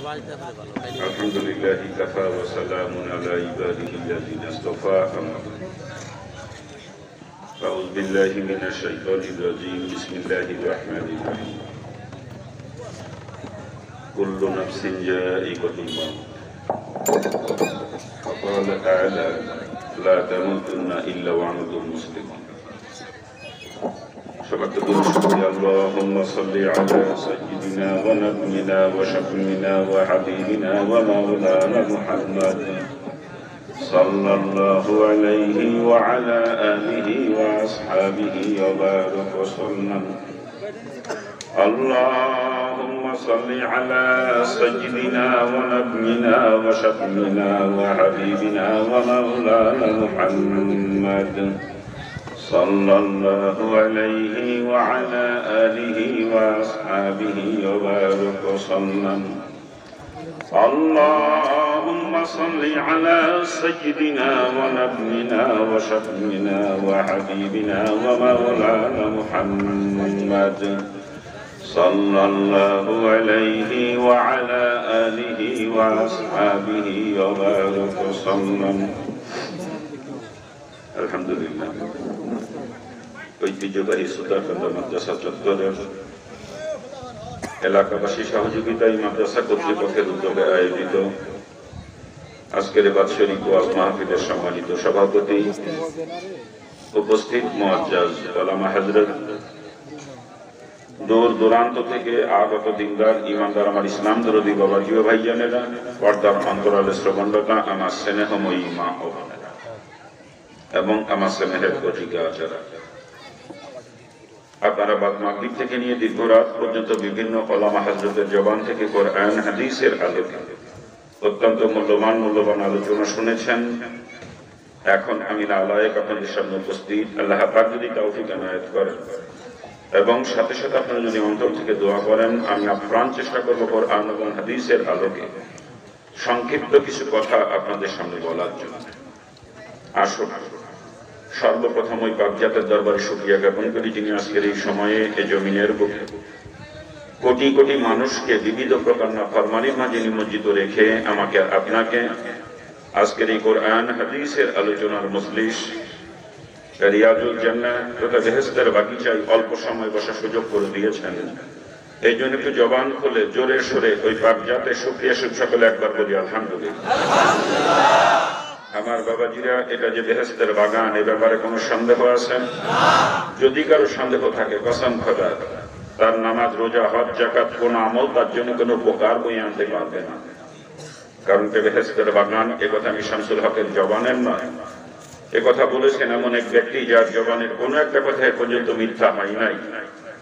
الحمد لله كفى وسلام على عباده الذين اصطفى أما بعد أعوذ بالله من الشيطان الرجيم بسم الله الرحمن الرحيم كل نفس ذائقة الموت وقال تعالى لا تموتن إلا وأنتم مسلمون اللهم صل على سيدنا ونبينا وشفيعنا وحبيبنا ومولانا محمد صلى الله عليه وعلى آله وأصحابه وبارك وسلم اللهم صل على سيدنا ونبينا وشفيعنا وحبيبنا ومولانا محمد صلى الله عليه وعلى آله وأصحابه وبارك وسلم اللهم صل على سيدنا ونبينا وشفيعنا وحبيبنا ومولانا محمد صلى الله عليه وعلى آله وأصحابه وبارك وسلم الحمد لله ঐতিহ্যবাহী সুতারকান্দা মাদ্রাসা চত্বরের এলাকাবাসী সহযোগিতায় মাদ্রাসা কর্তৃপক্ষের উদ্যোগে আয়োজিত আজকের বাৎসরিক ওয়াজ মাহফিলের সম্মানিত সভাপতি উপস্থিত মুআজ্জাজ উলামা হযরত দূর দূরান্ত থেকে আগত দিনদার ইমানদার আমার ইসলাম দরদি বাবাজি ও ভাইজানেরা পর্দার অন্তরালে শ্রবণরতা আমার স্নেহময়ী মা ও বোনেরা এবং আমার স্নেহের কঠিকা যারা আপনারা বাদ মাগরিব থেকে নিয়ে দীর্ঘ রাত পর্যন্ত বিভিন্ন উলামা হযরতের জবান থেকে কোরআন হাদিসের আলোকে অত্যন্ত মূল্যবান আলোচনা শুনেছেন। এখন আমি নালায়েক আপনাদের সামনে উপস্থিত, আল্লাহ পাক যদি তৌফিক এনায়েত করেন এবং সাথে সাথে আপনারা যদি অন্তর থেকে দোয়া করেন, আমি আপ্রাণ চেষ্টা করব কোরআন এবং হাদিসের আলোকে সংক্ষিপ্ত কিছু কথা আপনাদের সামনে বলার জন্য। আসুন সর্বপ্রথম ওই পাকজাতের দরবারে শুকরিয়া জ্ঞাপন করি, যিনি আজকের এই সময়ে এই জমিনের বুকে কোটি কোটি মানুষকে বিবিধ প্রকার নাফরমানির মাঝে নিমজ্জিত রেখে আমাকে আর আপনাকে আজকের এই কোরআন হাদিসের আলোচনার মজলিস রিয়াজুল জান্নাহ তথা বেহেশতের বাগিচায় অল্প সময় বসার সুযোগ করে দিয়েছেন। এই জন্য একটু জবান খুলে জোরে সোরে ওই পাকজাতের শুকরিয়া সকলে একবার বলি আলহামদুলিল্লাহ। আমার বাবাজিরা, এটা যে বেহেশতের বাগান, এ ব্যাপারে কোনো সন্দেহ আছে? যদি কারো সন্দেহ থাকে, কসম খোদা তার নামাজ রোজা হজ যাকাত কোন আমল তার জন্য কোনো উপকার বই আনতে পারবে না। কারণ বেহেশতের বাগান এ কথা আমি শামসুল হকের জবানের নয়, এ কথা বলেছেন এমন এক ব্যক্তি যার জবানের কোনো একটা কথা পর্যন্ত মিথ্যা হয় নাই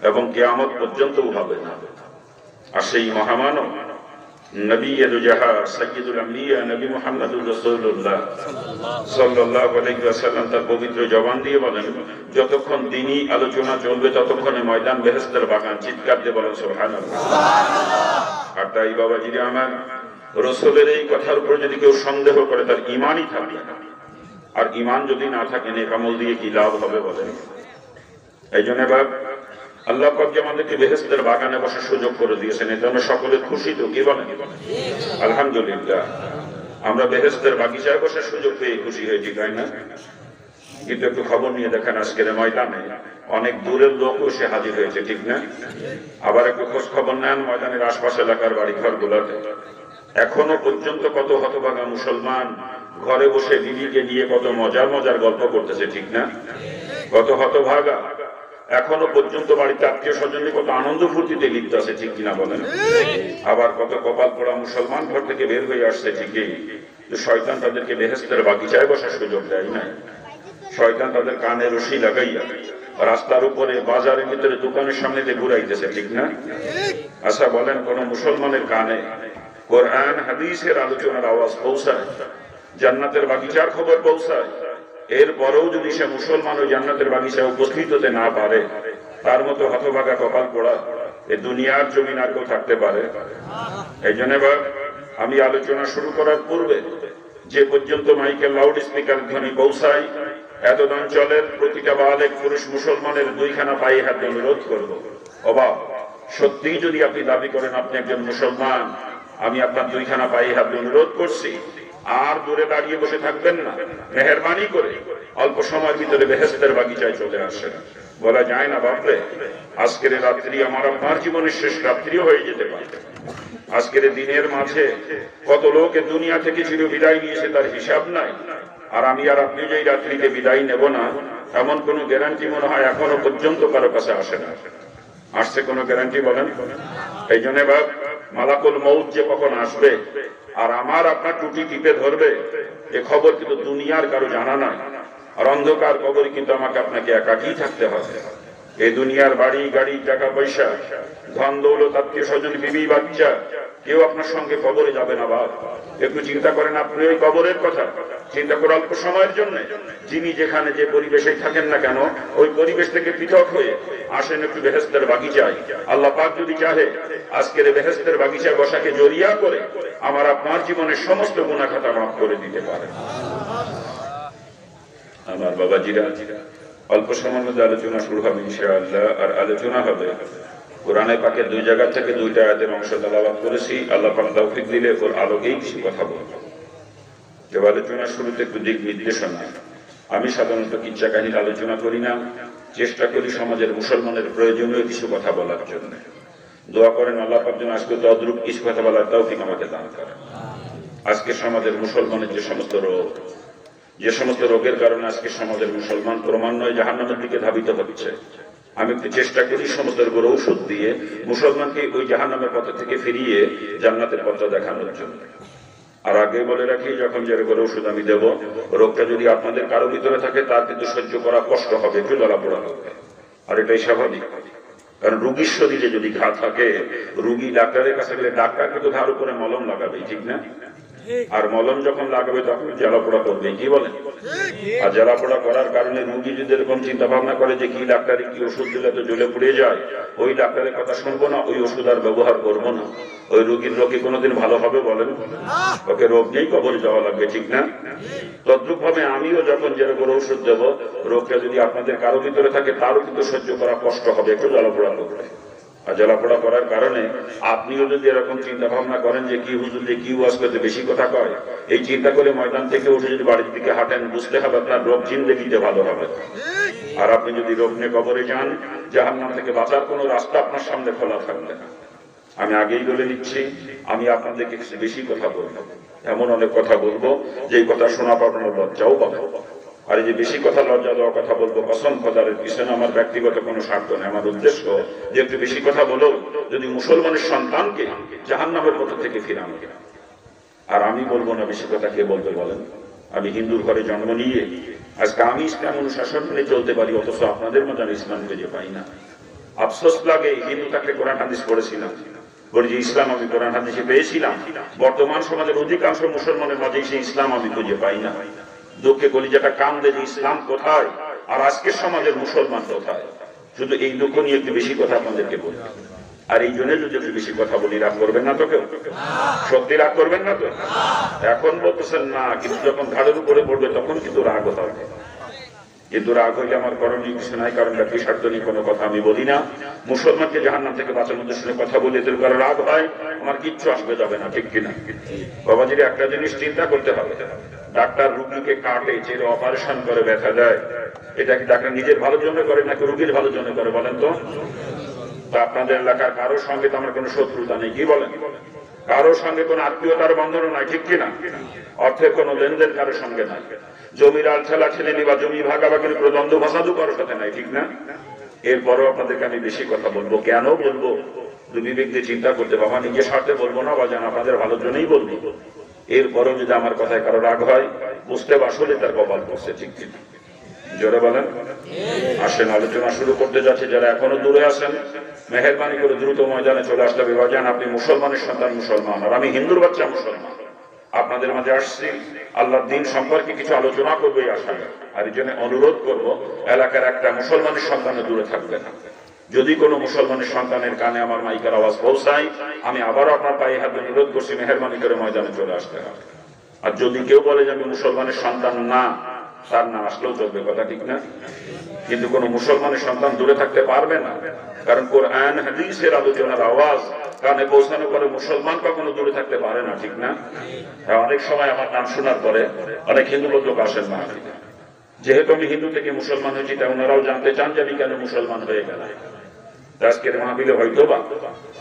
এবং কিয়ামত পর্যন্তও হবে না। আর সেই মহামানব নবী দুজাহা সাইয়্যিদুল আম্বিয়া নবী মুহাম্মদুর রাসূলুল্লাহ সাল্লাল্লাহু আলাইহি ওয়াসাল্লাম তার পবিত্র জবান দিয়ে বলেন, যতক্ষণ দ্বীনি আলোচনা চলবে ততক্ষণে ময়দান বেহেশতের বাগান। চিৎকার দিয়ে বলেন সুবহানাল্লাহ। আর তাই বাবাজিরা আমার, রাসূলের এই কথার উপর যদি কেউ সন্দেহ করে তার ঈমানই থাকবে না। আর ঈমান যদি না থাকে নেক আমল দিয়ে কি লাভ হবে বলেন? এই জন্য আল্লাহ পাক যে আমাদেরকে বেহেশতের বাগানে বসার সুযোগ করে দিয়েছেন, এতে আমরা সকলে খুশি। তো কি বলেন? আলহামদুলিল্লাহ। আমরা বেহেশতের বাগিচায় বসার সুযোগ পেয়ে খুশি হয়েছি, তাই না? কিন্তু একটু খবর নিয়ে দেখেন, আজকের ময়দানে অনেক দূরের লোক এসে হাজির হয়েছে, ঠিক না? আবার একটু খোঁজ খবর নেন ময়দানের আশপাশ এলাকার বাড়ি ঘর গুলোতে এখনো পর্যন্ত কত হতভাগা মুসলমান ঘরে বসে বিবিকে নিয়ে কত মজার গল্প করতেছে, ঠিক না? কত হতভাগা এখনো পর্যন্ত বাড়িতে আত্মীয় স্বজন কত আনন্দ ফুর্তিতে লিপ্ত আছে, ঠিক কিনা বলেন? আবার কত কপাল পোড়া মুসলমান ঘর থেকে বের হয়ে আসছে, ঠিকই, শয়তান তাদেরকে বেহেশতের বাগিচায় বসার সুযোগ দেয় নাই। শয়তান তাদের কানে রশি লাগাইয়া রাস্তার উপরে, বাজারের ভিতরে, দোকানের সামনে দিয়ে ঘুরাইতেছে, ঠিক না? আচ্ছা বলেন, কোন মুসলমানের কানে কোরআন হাদিসের আলোচনার আওয়াজ পৌঁছায়, জান্নাতের বাগিচার খবর পৌঁছায়, এরপরেও যদি সে মুসলমান ও জান্নাতের বাগিচায় উপস্থিত হতে না পারে, তার মতো হতভাগা কপাল পোড়া এ দুনিয়ার জমিন আর কেউ থাকতে পারে? এই জন্য আমি আলোচনা শুরু করার পূর্বে যে পর্যন্ত মাইকেল লাউড স্পিকার ধ্বনি পৌঁছায়, এত অঞ্চলের প্রতিটা বালেক পুরুষ মুসলমানের দুইখানা পায়ে হাতে অনুরোধ করব, অবাক সত্যিই যদি আপনি দাবি করেন আপনি একজন মুসলমান, আমি আপনার দুইখানা পায়ে হাত অনুরোধ করছি, আর দূরে দাঁড়িয়ে বসে থাকবেন না, মেহেরবানি করে অল্প সময়ের ভিতরে বেহেশতের বাগিচায় চলে আসেন। বলা যায় না বাপরে, আজকের রাত্রি আমার আপনার জীবনের শেষ রাত্রিও হয়ে যেতে পারে। আজকের দিনের মাঝে কত লোক দুনিয়া থেকে চির বিদায় নিয়েছে তার হিসাব নাই। আর আমি আর আপনি যে রাত্রিতে বিদায় নেব না, এমন কোন গ্যারান্টি মনে হয় এখনো পর্যন্ত কারো কাছে আসে না। আসছে কোনো গ্যারান্টি বলেন? এই জন্য বাপ, মালাকুল মউত যে কখন আসবে আর আমার আপনার টুটি টিপে ধরবে, এ খবর কিন্তু দুনিয়ার কারো জানা নাই। আর অন্ধকার কবরে কিন্তু আমাকে আপনাকে একাকী থাকতে হবে। এই দুনিয়ার বাড়ি গাড়ি টাকা পয়সা ধন দৌলত আত্মীয় স্বজন বিবি বাচ্চা কেউ আপনার সঙ্গে কবরে যাবে না বাপ। একটু চিন্তা করেন আপনি ওই কবরের কথা, চিন্তা করে অল্প সময়ের জন্য যিনি যেখানে যে পরিবেশে থাকেন না কেন, ওই পরিবেশ থেকে পৃথক হয়ে আসেন একটু বেহেশতের বাগিচায়। আল্লাহ পাক যদি চাহে আজকের বেহেশতের বাগিচায় বসাকে জড়িয়া করে আমার আপনার জীবনের সমস্ত গুনাহ খাতা মাফ করে দিতে পারে। আমার বাবাজিরা, অল্প সময়ের মধ্যে আলোচনা শুরু হবে ইনশাআল্লাহ। আর আলোচনা হবে কোরআনে পাকের দুই জায়গা থেকে দুইটা আয়াতের অংশ তেলাওয়াত করেছি। আল্লাহ পাক তৌফিক দিলে ওর আলোকেই কিছু কথা বলবো। যে আলোচনার শুরুতে একটু দিক নির্দেশনা। আমি সাধারণত কিচ্ছা কাহিনীর আলোচনা করি না, চেষ্টা করি সমাজের মুসলমানের প্রয়োজনীয় কিছু কথা বলার জন্য। দোয়া করেন আল্লাহ পাক যেন আজকে তদ্রূপ কিছু কথা বলার তৌফিক আমাকে দান করেন। আজকে সমাজের মুসলমানের যে সমস্ত রোগ, যে সমস্ত রোগের কারণে আজকে সমাজের মুসলমান ক্রমান্বয়ে জাহান্নামের দিকে ধাবিত হচ্ছে, আমি একটু চেষ্টা করি সমস্ত রোগের ঔষধ দিয়ে মুসলমানকে ওই জাহান্নামের পথ থেকে ফিরিয়ে জান্নাতের পথ দেখানোর জন্য। আর আগে বলে রাখি, যখন যে রোগের ওষুধ আমি দেবো, রোগটা যদি আপনাদের কারো ভিতরে থাকে তার কিন্তু সহ্য করা কষ্ট হবে, একটু জ্বালাপোড়া হবে। আর এটাই স্বাভাবিক, কারণ রুগীর শরীরে যদি ঘা থাকে, রুগী ডাক্তারের কাছে গেলে ডাক্তার কিন্তু ঘার উপরে মলম লাগাবে, ঠিক না? আর মলম যখন লাগাবে তখন জ্বালাপোড়া করবে, কি বলেন? আর জ্বালাপোড়া করার কারণে রুগী যদি এরকম চিন্তা ভাবনা করে যে কি ডাক্তারে কি ওষুধ দিলে তো জ্বলে পুড়ে যায়, ওই ডাক্তারের কথা শুনবো না, ওই ওষুধ আর ব্যবহার করবো না। ওই রুগীর রোগী কোনোদিন ভালো হবে বলেন? ওকে রোগ নেই, কবরে যাওয়া লাগবে, ঠিক না? তদ্রুপ ভাবে আমিও যখন যেরকম ওষুধ দেবো, রোগটা যদি আপনাদের কারো ভিতরে থাকে তারও কিন্তু সহ্য করা কষ্ট হবে, একটু জ্বালাপোড়া করবে। আর জ্বালাপোড়া করার কারণে আপনিও যদি এরকম চিন্তা ভাবনা করেন যে কি হুজুর যে কি ওয়াজ করতে বেশি কথা কয়, এই চিন্তা করে ময়দান থেকে উঠে যদি বাড়ির দিকে হাঁটেন, বুঝতে হবে আপনার রোগ জিন্দেগিতে ভালো হবে। আর আপনি যদি রোগ নিয়ে কবরে যান, জাহান্নাম থেকে বাঁচার কোনো রাস্তা আপনার সামনে খোলা থাকবে না। আমি আগেই বলে দিচ্ছি, আমি আপনাদেরকে বেশি কথা বলবো, এমন অনেক কথা বলবো যে কথা শোনা পাঠানোর লজ্জাও পাবো। আর এই যে বেশি কথা লজ্জা দেওয়া কথা বলবো, কসম খোদারের পিছনে আমার ব্যক্তিগত কোনো স্বার্থ নেই। আমার উদ্দেশ্য যে একটু বেশি কথা বলো যদি মুসলমানের সন্তানকে জাহান্নামের পথ থেকে ফিরানো। আর আমি বলবো না বেশি কথা, কে বলবে বলেন? আমি হিন্দুর ঘরে জন্ম নিয়ে আজকে আমি ইসলাম অনুশাসন মেনে চলতে পারি, অথচ আপনাদের মতো আমি ইসলাম খুঁজে পাই না। আফসোস লাগে, হিন্দু থাকলে কোরআন হাদিস পড়েছিলাম, বলি যে ইসলাম আমি কোরআন হাদিসে পেয়েছিলাম। বর্তমান সমাজের অধিকাংশ মুসলমানের মাঝে সেই ইসলাম আমি খুঁজে পাই না। দুঃখে কলিজাটা কান্দে যে ইসলাম কোথায় আর আজকের সমাজের মুসলমান কোথায়। শুধু এই দুঃখ নিয়ে একটু বেশি কথা আপনাদেরকে বলি। আর এই জন্য যদি একটু বেশি কথা বলি, রাগ করবেন না তো? কেউ সত্যি রাগ করবেন না তো? এখন বলতেছেন না, কিন্তু যখন ঘাড়ের উপরে পড়বে তখন কিন্তু রাগ হবে। কিন্তু রাগ হইলে আমার করণীয় কিছু নাই, কারণ ব্যক্তি স্বার্থ নিয়ে কোনো কথা আমি বলি না। মুসলমানকে জাহান্নাম থেকে বাঁচানোর উদ্দেশ্যে কথা বলি, এদের কারো রাগ হয়, আমার কিচ্ছু আসবে যাবে না, ঠিক কিনা? বাবাজির একটা জিনিস চিন্তা করতে হবে, ডাক্তার রুগীকে কাটে, চেয়ে অপারেশন করে, ব্যথা দেয়, এটা কি ডাক্তার নিজের ভালোর জন্য করে নাকি রুগীর ভালোর জন্য করে বলেন তো? আপনাদের এলাকার কারোর সঙ্গে তো আমার কোনো শত্রুতা নেই, কি বলেন? কারোর সঙ্গে কোনো আত্মীয়তার বন্ধন নাই, ঠিক কিনা? অর্থের কোনো লেনদেন কারোর সঙ্গে নাই, জমির আল ঠেলা ঠেলেনি বা জমি ভাগাভাগির কোনো দ্বন্দ্ব ভাসাদু কারোর সাথে নাই, ঠিক না? এরপরও আপনাদেরকে আমি বেশি কথা বলবো, কেন বলবো? বিবেক দিয়ে চিন্তা করতে পারবো, নিজের স্বার্থে বলবো না, বা যেন আপনাদের ভালোর জন্যই বলবো। এরপরও যদি আমার কথায় কারো রাগ হয়, বুঝতে আসলে তার কপাল পড়ছে, ঠিক কিনা? জোরে বলেন। আসেন আলোচনা শুরু করতে যাচ্ছে। যারা এখনো দূরে আছেন, মেহেরবানি করে দ্রুত ময়দানে চলে আসতে হবে। বাজান, আপনি মুসলমানের সন্তান মুসলমান, আর আমি হিন্দুর বাচ্চা মুসলমান। আপনাদের মাঝে আসছি আল্লাহর দ্বীন সম্পর্কে কিছু আলোচনা করবো এই আশায়। আর এই জন্য অনুরোধ করবো, এলাকার একটা মুসলমানের সন্তানে দূরে থাকবে না। যদি কোনো মুসলমানের সন্তানের কানে আমার মাইকের আওয়াজ পৌঁছায়, আমি আবারও আপনার পায়ে হাতে অনুরোধ করছি, মেহেরবানি করে ময়দানে চলে আসতে হবে। আর যদি কেউ বলে যে আমি মুসলমানের সন্তান না, তার না আসলেও চলবে, কথা ঠিক না? কিন্তু কোন মুসলমানের সন্তান দূরে থাকতে পারবে না, কারণ কোরআন হাদিসের আলোচনার আওয়াজ কানে পৌঁছানোর পরে মুসলমান কখনো দূরে থাকতে পারে না, ঠিক না? হ্যাঁ, অনেক সময় আমার নাম শোনার পরে অনেক হিন্দু লোক আসেন না, যেহেতু আমি হিন্দু থেকে মুসলমান হয়েছি তাই ওনারাও জানতে চান যে আমি কেন মুসলমান হয়ে গেলাম। আজকের মাহফিলে হয়তো বা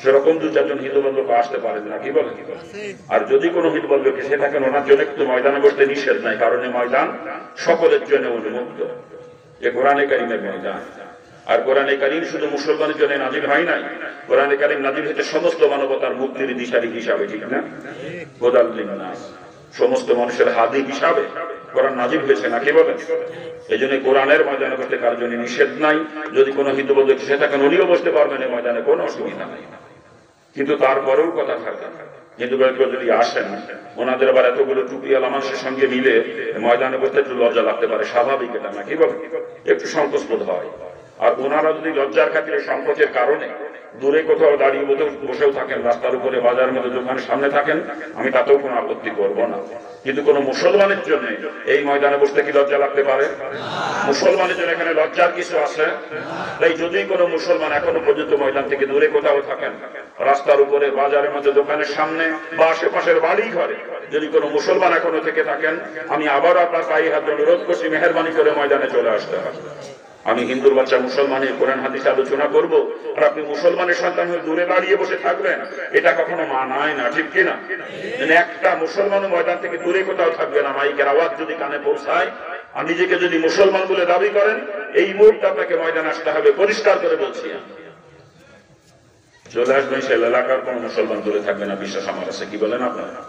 সেরকম দু চারজন হিন্দু বন্ধু আসতে পারেন না, কি বলে? আর যদি কোনো হিন্দু বন্ধুকে সে থাকেন, ওনার জন্য কিন্তু ময়দানে বসতে নিষেধ নাই, কারণ এই ময়দান সকলের জন্য উন্মুক্ত। এ কোরআনে কারিমের ময়দান। আর কোরআনে কারিম শুধু মুসলমানের জন্য নাজিল হয় নাই, কোরআনে কারিম নাজিল হয়েছে সমস্ত মানবতার মুক্তির দিশারি হিসাবে, ঠিক না? হুদাল লিন্নাস, সমস্ত মানুষের হাদি হিসাবে কোরআন নাজিল হয়েছে, না কি বলেন? এই জন্য কোরআনের ময়দানে বসতে কারোর জন্য নিষেধ নাই। যদি কোনো হিন্দু বন্ধু সে থাকেন, উনিও বসতে পারবেন এই ময়দানে, কোনো অসুবিধা নাই। কিন্তু তারপরেও কথা থাকে, হিন্দু বন্ধু যদি আসেন, ওনাদের আবার এতগুলো টুপিওয়ালা মানুষের সঙ্গে মিলে ময়দানে বসতে একটু লজ্জা লাগতে পারে, স্বাভাবিক এটা, না কি বলেন? একটু সংকোচ বোধ হয়। আর ওনারা যদি লজ্জার খাতিরে সংকোচের কারণে দূরে কোথাও দাঁড়িয়ে বসেও থাকেন, রাস্তার উপরে, বাজারের মধ্যে, দোকানের সামনে থাকেন, আমি তাতেও কোনো আপত্তি করব না। কিন্তু কোন মুসলমানের জন্য এই ময়দানে বসতে কি লজ্জা লাগতে পারে? মুসলমানের জন্য এখানে লজ্জার কিছু আছে? তাই যদি কোনো মুসলমান এখনো পর্যন্ত ময়দান থেকে দূরে কোথাও থাকেন, রাস্তার উপরে, বাজারের মধ্যে, দোকানের সামনে বা আশেপাশের বাড়ি ঘরে যদি কোনো মুসলমান এখনো থেকে থাকেন, আমি আবার আপনার পায়ে হাত অনুরোধ করছি, মেহেরবানি করে ময়দানে চলে আসতে হবে। আমি হিন্দুর বাচ্চা মুসলমানের কোরআন হাদিস আলোচনা করব, আর আপনি মুসলমানের সন্তান হয়ে দূরে দাঁড়িয়ে বসে থাকবেন, এটা কখনো মানায় না, ঠিক কিনা? একটা মুসলমান ময়দান থেকে দূরে কোথাও থাকবে না। মাইকের আওয়াজ যদি কানে পৌঁছায়, আর নিজেকে যদি মুসলমান বলে দাবি করেন, এই মুহূর্তে আপনাকে ময়দান আসতে হবে, পরিষ্কার করে বলছি। চলে আসবেন, সে এলাকার কোন মুসলমান দূরে থাকবে না, বিশ্বাস আমার আছে, কি বলেন আপনারা?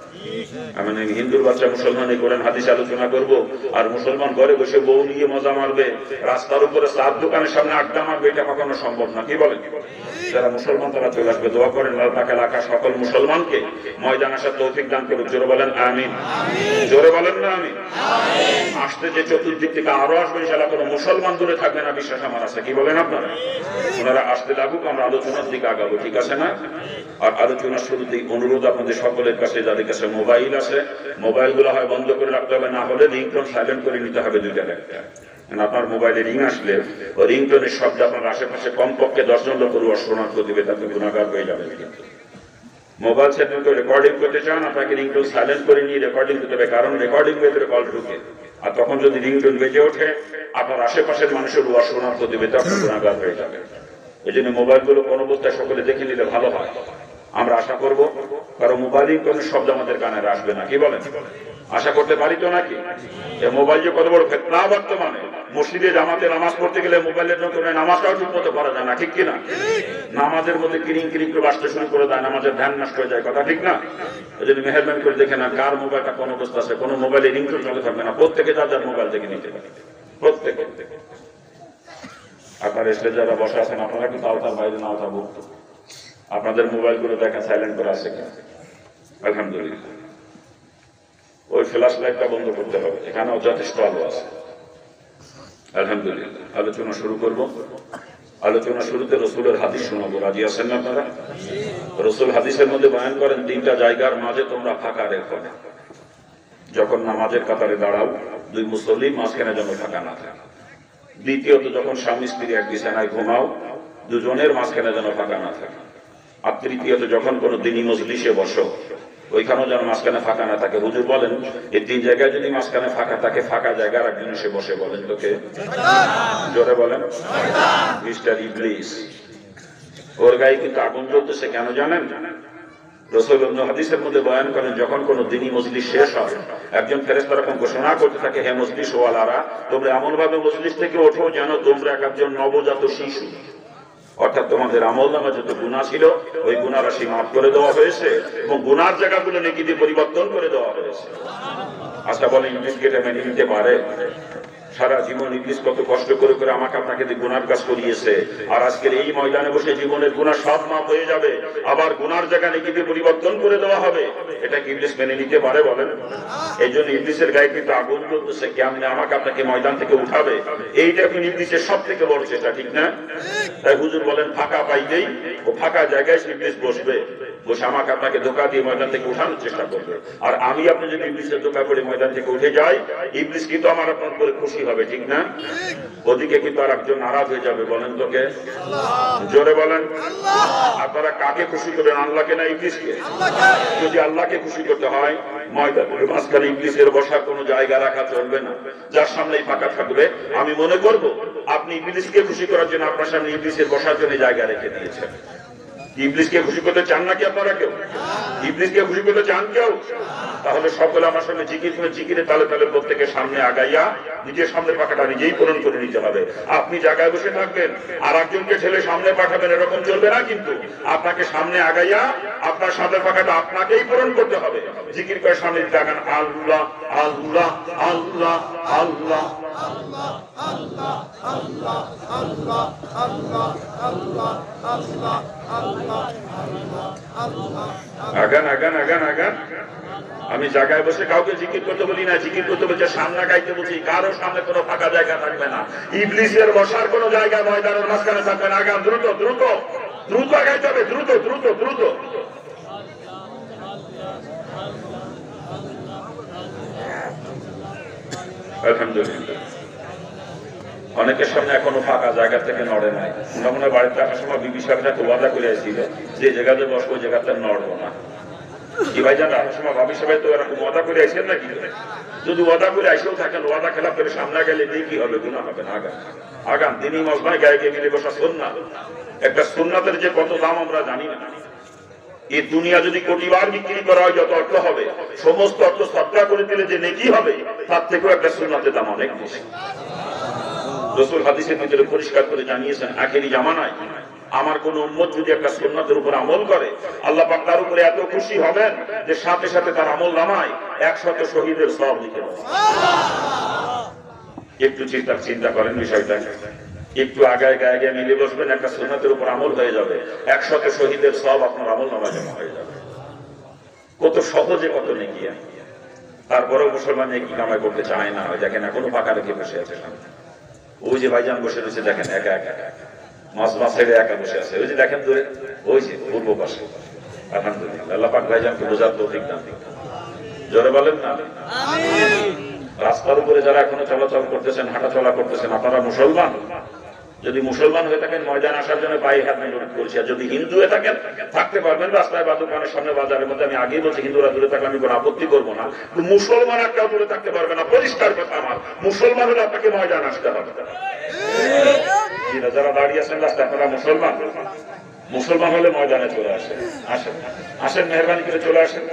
আমি হিন্দুর বাচ্চা মুসলমানের কোরআন হাদিস আলোচনা করব, আর মুসলমান ঘরে বসে বউ নিয়ে মজা মারবে, রাস্তার উপরে চার দোকানের সামনে আড্ডা মারবে, এটা কখনো সম্ভব না, কি বলেন? যারা মুসলমান তারা চলে আসবে। দোয়া করেন লাল পাক এলাকা সকল মুসলমানকে ময়দান আসার তৌফিক দান করুন। জোরে বলেন আমিন। জোরে বলেন না আমিন। আসতে যে চতুর্দিক থেকে আরো আসবে, ইনশাআল্লাহ কোনো মুসলমান দূরে থাকবে না, বিশ্বাস আমার আছে, কি বলেন আপনারা? ওনারা আসতে লাগুক, আমরা আলোচনার দিকে আগাবো, ঠিক আছে না? আর আলোচনার শুরুতেই অনুরোধ আপনাদের সকলের কাছে, যাদের কাছে মোবাইল আছে, মোবাইল গুলো হয় বন্ধ করে রাখতে হবে, না হলে রিংটোন সাইলেন্ট করে নিতে হবে দুইটা একটা। আপনার মোবাইলে রিং আসলে ওই রিংটোনের শব্দ আপনার আশেপাশে কমপক্ষে 10 জন লোক শোনার প্রতিবেদ, আপনি গুণাগার হয়ে যাবেন। কিন্তু মোবাইল সেট করে রেকর্ডিং করতে চান, আপনাকে রিংটোন সাইলেন্ট করে নিয়ে রেকর্ডিং করতে হবে, কারণ রেকর্ডিং ভেতরে কল ঢুকে, আর তখন যদি রিংটোন বেজে ওঠে, আপনার আশেপাশের মানুষের শোনার প্রতিবেদ, আপনি গুণাগার হয়ে যাবেন। এই জন্য মোবাইল গুলো কোন অবস্থায় সকলে দেখে নিলে ভালো হয়। আমরা আশা করব কারণ মোবাইল কোন শব্দ আমাদের কানে আসবে না, কি বলেন? আশা করতে পারি তো নাকি? মোবাইল যে কত বড় ফিতনা বর্তমানে, মসজিদে জামাতে নামাজ পড়তে গেলে মোবাইলের জন্য নামাজটাও ঠিক মতো করা যায় না, ঠিক কিনা? নামাজের মধ্যে কিরিং কিরিং করে বাঁচতে শুরু করে দেয়, নামাজের ধ্যান নষ্ট হয়ে যায়, কথা ঠিক না? এই জন্য মেহেরবানি করে দেখে না কার মোবাইলটা কোন অবস্থা আছে, কোন মোবাইলে রিংটোন চলে থাকবে না, প্রত্যেকে যার যার মোবাইল থেকে নিতে পারে, প্রত্যেকে। আপনার স্টেজে যারা বসে আছেন, আপনারা কিন্তু আওতার বাইরে না আওতা ভুক্ত, আপনাদের মোবাইল গুলো দেখেন সাইলেন্ট করে আছে কিনা। আলহামদুলিল্লাহ, ওই ফ্ল্যাশ লাইটটা বন্ধ করতে হবে, এখানেও যথেষ্ট আলো আছে। আলহামদুলিল্লাহ, আলোচনা শুরু করব। আলোচনা শুরুতে রসুলের হাদিস শোনাবো, রাজি আছেন না আপনারা? রসুল হাদিসের মধ্যে বয়ান করেন, 3টা জায়গার মাঝে তোমরা ফাঁকা রেখো না। যখন নামাজের কাতারে দাঁড়াও, 2 মুসল্লি মাঝখানে যেন ফাঁকা না থাকে। দ্বিতীয়ত, যখন স্বামী স্ত্রী এক বিছানায় ঘুমাও, 2জনের মাঝখানে যেন ফাঁকা না থাকে। আর তৃতীয়ত, যখন কোনো দিনী মজলিসে বসো, ওইখানেও যেন মাঝখানে ফাঁকা না থাকে। হুজুর বলেন, এই 3 জায়গায় যদি মাঝখানে ফাঁকা থাকে, ফাঁকা জায়গার একজন এসে বসে, বলেন তোকে, জোরে বলেন, মিস্টার ইবলিস। ওর গায়ে কিন্তু আগুন জ্বলতেছে, কেন জানেন? রাসূল হাদিসের মধ্যে বয়ান করেন, যখন কোনো দিনী মজলিস শেষ হয়, একজন ফেরেশতা এরকম ঘোষণা করতে থাকে, হে মজলিস ওয়ালারা, তোমরা এমন ভাবে মজলিস থেকে ওঠো যেন তোমরা একজন নবজাত শিশু। অর্থাৎ তোমাদের আমলনামা যত গুনাহ ছিল, ওই গুনাহ রাশি মাফ করে দেওয়া হয়েছে, এবং গুনার জায়গাগুলো নেকি দিয়ে পরিবর্তন করে দেওয়া হয়েছে। আচ্ছা বলেন, ইবলিস কি এটা মেনে নিতে পারে? সারা জীবন ইবলিস কত কষ্ট করে করে আমাকে আপনাকে গুনার কাজ করিয়েছে, আর আজকের এই ময়দানে বসে জীবনের গুনাহ সব মাফ হয়ে যাবে, আবার গুনার জায়গা নেকি দিয়ে পরিবর্তন করে দেওয়া হবে, এটা কি ইবলিস মেনে নিতে পারে? বলেন। এই জন্য ইবলিসের গায়ে কিন্তু আগুন জ্বলতেছে, কেমনে আমাকে আপনাকে ময়দান থেকে উঠাবে, এইটা এখন ইবলিসের সব থেকে বড় চেষ্টা, ঠিক না? তাই হুজুর বলেন, ফাঁকা পাইলেই ও ফাঁকা জায়গায় ইবলিস বসবে, বসে আমাকে আপনাকে ধোঁকা দিয়ে ময়দান থেকে উঠানোর চেষ্টা করবে। আর আমি আপনি যদি ইবলিসের ধোঁকা করে ময়দান থেকে উঠে যাই, ইবলিস কিন্তু আমার আপনার করে খুশি খুশি হবে, ঠিক না? ওদিকে কিন্তু আর একজন নারাজ হয়ে যাবে, বলেন তোকে জোরে বলেন। আপনারা কাকে খুশি করবেন, আল্লাহকে না ইবলিসকে? যদি আল্লাহকে খুশি করতে হয় ময়দানের মাঝখানে ইবলিসের বসার কোনো জায়গা রাখা চলবে না, যার সামনেই ফাঁকা থাকবে। আমি মনে করব আপনি ইবলিসকে খুশি করার জন্য আপনার সামনে ইবলিসের বসার জন্য জায়গা রেখে দিয়েছেন। ইবলিসকে খুশি করতে চান নাকি আপনারা কেউ? ইবলিসকে খুশি করতে চান কেউ? তাহলে সকলে আমার সামনে জিকির করে জিকিরে তালে তালে প্রত্যেকের সামনে আগাইয়া নিজের সামনে পাখাটা নিজেই পূরণ করে নিতে হবে। আপনি জায়গায় বসে থাকবেন আর একজনকে ঠেলে সামনে পাঠাবেন, এরকম চলবে না। কিন্তু আপনাকে সামনে আগাইয়া আপনার সামনে পাখাটা আপনাকেই পূরণ করতে হবে। জিকির করে সামনে দিতে আগান, আল্লাহ আল্লাহ আল্লাহ আল্লাহ আল্লাহ আল্লাহ আল্লাহ আল্লাহ আল্লাহ আল্লাহ আল্লাহ আল্লাহ আল্লাহ আগান আগান আগান আগান। আমি জায়গায় বসে কাউকে জিকির করতে বলি না, জিকির করতে বলছে সামনে গাইতে বলছি। কারো সামনে কোনো ফাঁকা জায়গা থাকবে না, ইবলিসের বসার কোনো জায়গা ময়দানের মাঝখানে থাকবে না। আগান, দ্রুত দ্রুত দ্রুত গাইতে হবে, দ্রুত দ্রুত দ্রুত। আলহামদুলিল্লাহ, অনেকের সামনে এখনো ফাঁকা জায়গা থেকে নড়ে নাই। মনে হয় বাড়িতে আসার সময় বিবি সাহেব একটা ওয়াদা করে আসছিল, যে জায়গাতে বসবো ওই জায়গাতে নড়বো না। কি ভাই জান, আসার সময় ভাবি সবাই তো এরকম ওয়াদা করে আসেন নাকি? যদি ওয়াদা করে আসেও থাকেন, ওয়াদা খেলাপ করে সামনে গেলে দিয়ে কি হবে? গুনাহ হবে না। আগান আগান। দিনই মজমায় গায়ে গিয়ে মিলে বসা সুন্নাত। একটা সুন্নাতের যে কত দাম আমরা জানি না। এই দুনিয়া যদি কোটিবার বিক্রি করা হয় যত অর্থ হবে, সমস্ত অর্থ সদকা করে দিলে যে নেকি হবে, তার থেকেও একটা সুন্নাতের দাম অনেক বেশি। রাসূল হাদিসের ভিতরে পরিষ্কার করে জানিয়েছেন, আখেরি জামানায় আমার কোন উম্মত যদি একটা সুন্নাতের উপর আমল করে, আল্লাহ পাক তার উপরে এত খুশি হবেন যে সাথে সাথে তার আমল নামায় 100 শহীদের সওয়াব লিখে দেন। একটু চিন্তা করেন বিষয়টা। একটু আগায় গায়ে মিলে বসবেন, একটা সুন্নাতের উপর আমল হয়ে যাবে, 100 শহীদের সওয়াব আপনার আমল নামায় জমা হয়ে যাবে। কত সহজে, কত নেকি। তারপরেও মুসলমান নেকি কামাই করতে চায় না। দেখেন এখনো ফাঁকা রেখে বসে আছে সামনে। ওই যে ভাইজান বসে রয়েছে, দেখেন একা একা মাছ ছেড়ে একা বসে আছে। ওই যে দেখেন দূরে, ওই যে পূর্ব পাশে। আলহামদুলিল্লাহ, আল্লাহ পাক ভাইজানকে বোঝার তৌফিক দান করুন। জোরে বলেন না আমিন। রাস্তার উপরে যারা এখনো চলাচল করতেছেন, হাঁটা চলা করতেছেন, আপনারা মুসলমান? যদি মুসলমান হয়ে থাকেন ময়দান আসার জন্য পায়ে হাত অনুরোধ করছি। আর যদি হিন্দু হয়ে থাকেন থাকতে পারবেন রাস্তায় বা দোকানের সামনে, বাজারের মধ্যে। আমি আগেই বলছি হিন্দুরা দূরে থাকলে আমি কোনো আপত্তি করবো না, মুসলমান একটাও দূরে থাকতে পারবে না। পরিষ্কার কথা আমার, মুসলমান হলে আপনাকে ময়দান আসতে হবে। যারা দাঁড়িয়ে আছেন রাস্তায়, আপনারা মুসলমান? মুসলমান হলে ময়দানে চলে আসেন। আসেন আসেন, মেহরবানি করে চলে আসেন।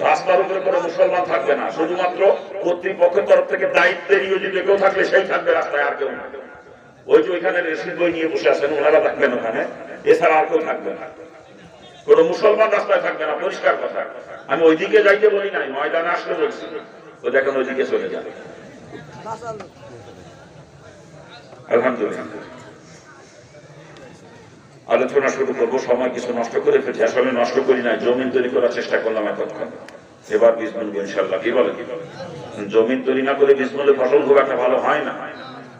রাস্তার উপরে কোনো মুসলমান থাকবে না, শুধুমাত্র কর্তৃপক্ষের তরফ থেকে দায়িত্বের নিয়োজিত কেউ থাকলে সেই থাকবে রাস্তায়, আর কেউ না। ওই যে ওইখানে রশিদ বই নিয়ে বসে আছেন, ওনারা থাকবেন ওখানে, এছাড়া আর কেউ থাকবে না। কোন মুসলমান রাস্তায় থাকবে না, পরিষ্কার কথা। আমি ওইদিকে যাইতে বলি নাই, ময়দানে আসলে বলছি। ও দেখেন ওইদিকে চলে যাবে। আলহামদুলিল্লাহ, আলোচনা শুরু করবো। সময় কিছু নষ্ট করে ফেলছি, আসলে নষ্ট করি নাই, জমিন তৈরি করার চেষ্টা করলাম এতক্ষণ। এবার বীজ বুনবো ইনশাল্লাহ। কি বলে? জমিন তৈরি না করে বীজ বুনলে ফসল খুব একটা ভালো হয় না।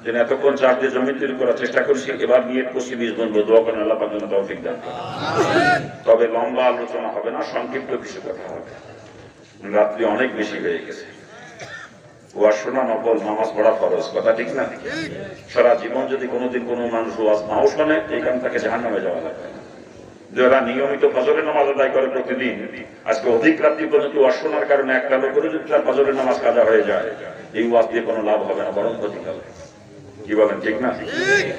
যেন এতক্ষণ চার দিয়ে জমি তৈরি করার চেষ্টা করছি, এবার নিয়ে করছি বীজ বুনবো। দোয়া করেন আল্লাহ পাক যেন তৌফিক দান করেন। তবে লম্বা আলোচনা হবে না, সংক্ষিপ্ত কিছু কথা হবে। রাত্রি অনেক বেশি হয়ে গেছে। ওয়াজ শোনা নফল, নামাজ পড়া ফরজ, কথা ঠিক না? সারা জীবন যদি কোনোদিন কোনো মানুষ ওয়াজ নাও শোনে, এইখান থেকে জাহান্নামে যাওয়া লাগবে। যারা নিয়মিত ফজরের নামাজ আদায় করে প্রতিদিন, আজকে অধিক রাত্রি পর্যন্ত ওয়াজ শোনার কারণে একটা লোক করে যদি তার ফজরের নামাজ কাজা হয়ে যায়, এই ওয়াজ দিয়ে কোনো লাভ হবে না, বরং ক্ষতি হবে। কি বলেন, ঠিক না?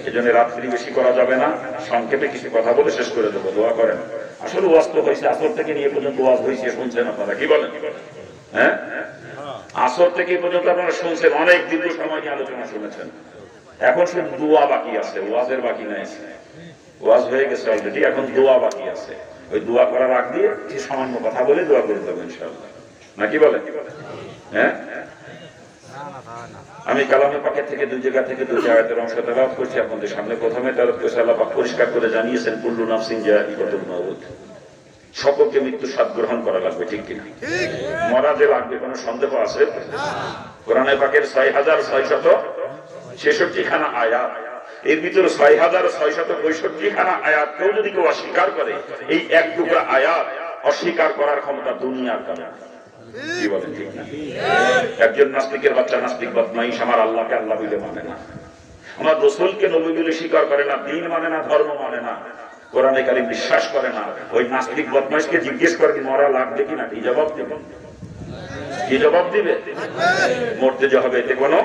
এই জন্য রাত্রি বেশি করা যাবে না। সংক্ষেপে কিছু কথা বলে শেষ করে দেবো, দোয়া করেন। আসলে ওয়াজ তো হয়েছে, আসর থেকে নিয়ে পর্যন্ত ওয়াজ হয়েছে, শুনছেন আপনারা। কি বলেন? হ্যাঁ, আসর থেকে পর্যন্ত আপনারা শুনছেন, অনেক দীর্ঘ সময় নিয়ে আলোচনা শুনেছেন। এখন শুধু দোয়া বাকি আছে, ওয়াজের বাকি নাই। ওয়াজ হয়ে গেছে অলরেডি, এখন দোয়া বাকি আছে। ওই দোয়া করার আগ দিয়ে কিছু সামান্য কথা বলে দোয়া করে দেবো ইনশাআল্লাহ, নাকি বলে? হ্যাঁ, আমি কালামে পাকের থেকে দুই জায়গা থেকে দুই আয়াতের অংশ তেলাওয়াত করছি আপনাদের সামনে। প্রথমে তেলাওয়াত করেছে, আল্লাহ পাক পরিষ্কার করে জানিয়েছেন, কুল্লু নাফসিন যায়িকাতুল মাউত, সকলকে মৃত্যু স্বাদ গ্রহণ করা লাগবে, ঠিক কিনা? মরা যে লাগবে, কোনো সন্দেহ আছে? কোরআনে পাকের 6666 খানা আয়াত, এর ভিতরে 6665 খানা আয়াত কেউ যদি কেউ অস্বীকার করে, এই এক টুকরা আয়াত অস্বীকার করার ক্ষমতা দুনিয়ার কারণে। কি বলেন ঠিক না? একজন নাস্তিকের বাচ্চা নাস্তিক বদমাইশ আমার আল্লাহকে আল্লাহ বলে মানে না, আমার রাসূলকে নবী বলে স্বীকার করে না, দ্বীন মানে না, ধর্ম মানে না, কোরআনে কারীম বিশ্বাস করে না, ওই নাস্তিক বদমাইশকে জিজ্ঞেস করেন মরা লাগবে কিনা, কি জবাব দিবে? কি জবাব দিবে? মরতে যে হবে এতে কোনো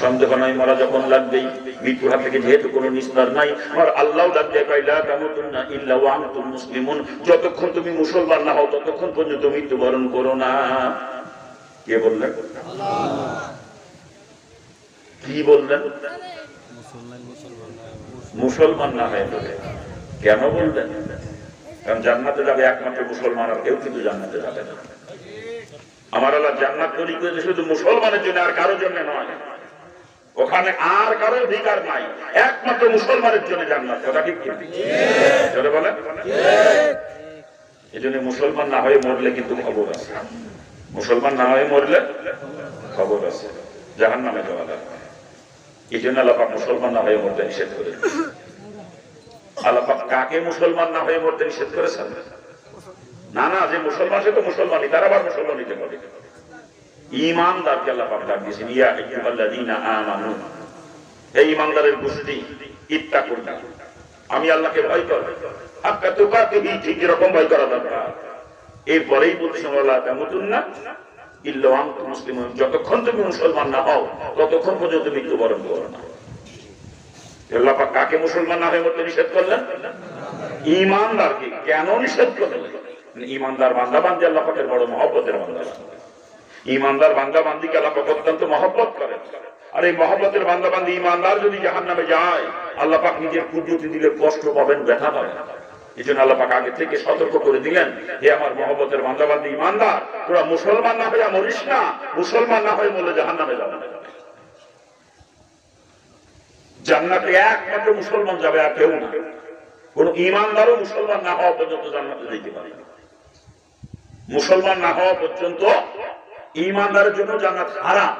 সন্দেহ নাই, মরা যখন লাগবেই, মৃত্যুর হাত থেকে যেহেতু কোনো নিস্তার নাই, আমার আল্লাহ ডাকতে পাইলা তামুতুন্না ইল্লা ওয়া আনতুম মুসলিমুন, যতক্ষণ তুমি মুসলমান না হও ততক্ষণ পর্যন্ত মৃত্যুবরণ করো না। কে বললেন? কি বললেন? মুসলমান না হয় বলে। কেন বললেন? কারণ জান্নাতে যাবে একমাত্র মুসলমান, আর কেউ কিন্তু জান্নাতে যাবে না। আমার আল্লাহ জান্নাত তৈরি করেছে শুধু মুসলমানের জন্য, আর কারোর জন্য নয়। ওখানে আর কারো অধিকার নাই, একমাত্র মুসলমানের জন্য জান্নাত। কথা ঠিক কি? জোরে বলেন। এই জন্য মুসলমান না হয়ে মরলে কিন্তু খবর আছে, মুসলমান না হয়ে মরলে খবর আছে, জাহান্নামে যাওয়া লাগবে। এই জন্য আল্লাহ পাক মুসলমান না হয়ে মরতে নিষেধ করে। আল্লাহ পাক কাকে মুসলমান না হয়ে মরতে নিষেধ করেছেন? না না, যে মুসলমান সে তো মুসলমানই, তার আবার মুসলমান হইতে পারে। ঈমানদারকে আল্লাহ পাক ডাক দিয়েছেন, ইয়া আইয়ুহাল্লাযীনা আমানু, এই ঈমানদারের গোষ্ঠী, ইত্তাকুল্লাহ, আমি আল্লাহকে ভয় করো, হাক্কা তুকাতিহি, ঠিক এরকম ভয় করা দরকার। এরপরেই বলছেন ওয়ালা তামুতুন্না ইল্লা ওয়া আনতুম মুসলিমুন, যতক্ষণ তুমি মুসলমান না হও ততক্ষণ পর্যন্ত মৃত্যুবরণ করো না। আল্লাহ পাক কাকে মুসলমান না হয়ে মরতে নিষেধ করলেন? ঈমানদারকে। কেন নিষেধ করলেন? ঈমানদার বান্দা বান্দি আল্লাহ পাকের বড় মহব্বতের বান্দা। ঈমানদার বান্দা বান্দিকে আল্লাহ পাক অত্যন্ত মহব্বত করেন। আর এই মহব্বতের বান্দা বান্দি ঈমানদার যদি জাহান্নামে যায়, আল্লাহ পাক নিজের কুদরতি দিলে কষ্ট পাবেন, ব্যথা পাবেন। এই জন্য আল্লাহ পাক আগে থেকে সতর্ক করে দিলেন, হে আমার মহব্বতের বান্দা বান্দি ঈমানদার, তোরা মুসলমান না হয়ে মরিস না, মুসলমান না হয়ে মরলে জাহান্নামে যাবে। জান্নাতে একমাত্র মুসলমান যাবে, আর কেউ না। কোন ঈমানদারও মুসলমান না হওয়া পর্যন্ত জান্নাতে যেতে পারে না। মুসলমান না হওয়া পর্যন্ত ঈমানদারের জন্য জান্নাত হারাম।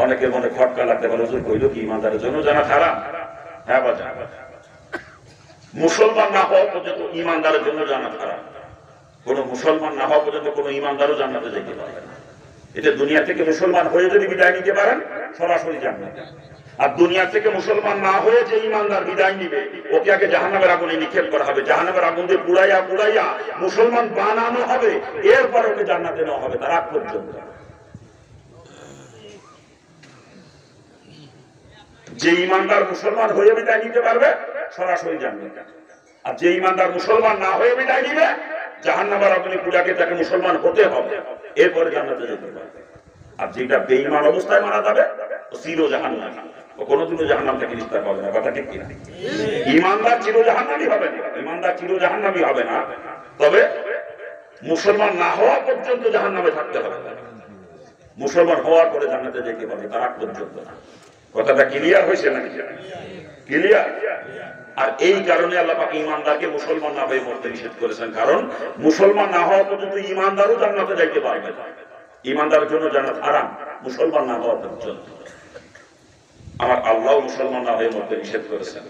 অনেকের মনে খটকা লাগতে পারে, হুজুর কইল কি ঈমানদারের জন্য জান্নাত হারাম? হ্যাঁ বাজার, মুসলমান না হওয়া পর্যন্ত ঈমানদারের জন্য জান্নাত হারাম। কোন মুসলমান না হওয়া পর্যন্ত কোন ঈমানদারও জান্নাতে যেতে পারবে না। এটা দুনিয়া থেকে মুসলমান হয়ে যদি বিদায় নিতে পারেন, সরাসরি জান্নাতে। আর দুনিয়া থেকে মুসলমান না হয়ে যে ঈমানদার বিদায় নিবে, ওকে আগে জাহান্নামের আগুনে নিক্ষেপ করা হবে, জাহান্নামের আগুন দিয়ে পুড়াইয়া পুড়াইয়া মুসলমান বানানো হবে, এরপর ওকে জান্নাতে নেওয়া হবে, তার আগ পর্যন্ত। যে ঈমানদার মুসলমান হয়ে বিদায় নিতে পারবে, সরাসরি জান্নাতে। আর যে ঈমানদার মুসলমান না হয়ে বিদায় নিবে, জাহান্নামের আগুনে পুড়াকে তাকে মুসলমান হতে হবে, এরপরে জান্নাতে যেতে পারবে। আর যেটা বেঈমান অবস্থায় মারা যাবে, ও চির জাহান্নামী, ও কোনোদিনও জাহান্নাম থেকে নিস্তার পাবে না। কথা ঠিক কিনা? ঈমানদার চির জাহান্নামী হবে না, ঈমানদার চির জাহান্নামী হবে না, তবে মুসলমান না হওয়া পর্যন্ত জাহান্নামে থাকতে হবে। মুসলমান হওয়ার পরে জান্নাতে যেতে পারবে, তার আগ পর্যন্ত না। কথাটা ক্লিয়ার হয়েছে নাকি? ক্লিয়ার। আর এই কারণে আল্লাহ পাক ঈমানদারকে মুসলমান না হয়ে মরতে নিষেধ করেছেন, কারণ মুসলমান না হওয়া পর্যন্ত ঈমানদারও জান্নাতে যাইতে পারবে না। ঈমানদারের জন্য জান্নাত হারাম, মুসলমান না হওয়া পর্যন্ত। আমার আল্লাহ মুসলমান না হয়ে মরতে নিষেধ করেছেন।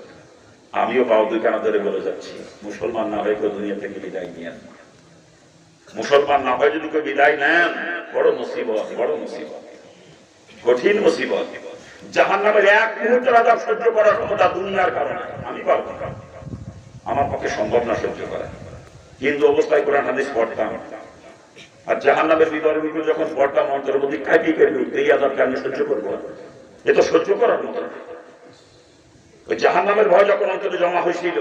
আমিও পাও দুই কানা ধরে বলে যাচ্ছি, মুসলমান না হয়ে কেউ দুনিয়া থেকে বিদায় নিয়েন। মুসলমান না হয়ে যদি কেউ বিদায় নেন, বড় মুসিবত, বড় মুসিবত, কঠিন মুসিবত। জাহান্নামের এক মুহূর্তের আযাব সহ্য করার ক্ষমতা দুনিয়ার কারণে আমি পারবো না, আমার পক্ষে সম্ভব না সহ্য করা। কিন্তু অবস্থায় কোরআন হাদিস পড়তাম, আর জাহান্নামের বিবরণগুলো যখন পড়তাম, অন্তরের মধ্যে কাঁপি কেটে উঠতো, এই আযাবকে আমি সহ্য করবো, এ তো সহ্য করার মতো। ওই জাহান্নামের ভয় যখন অন্তরে জমা হয়েছিল,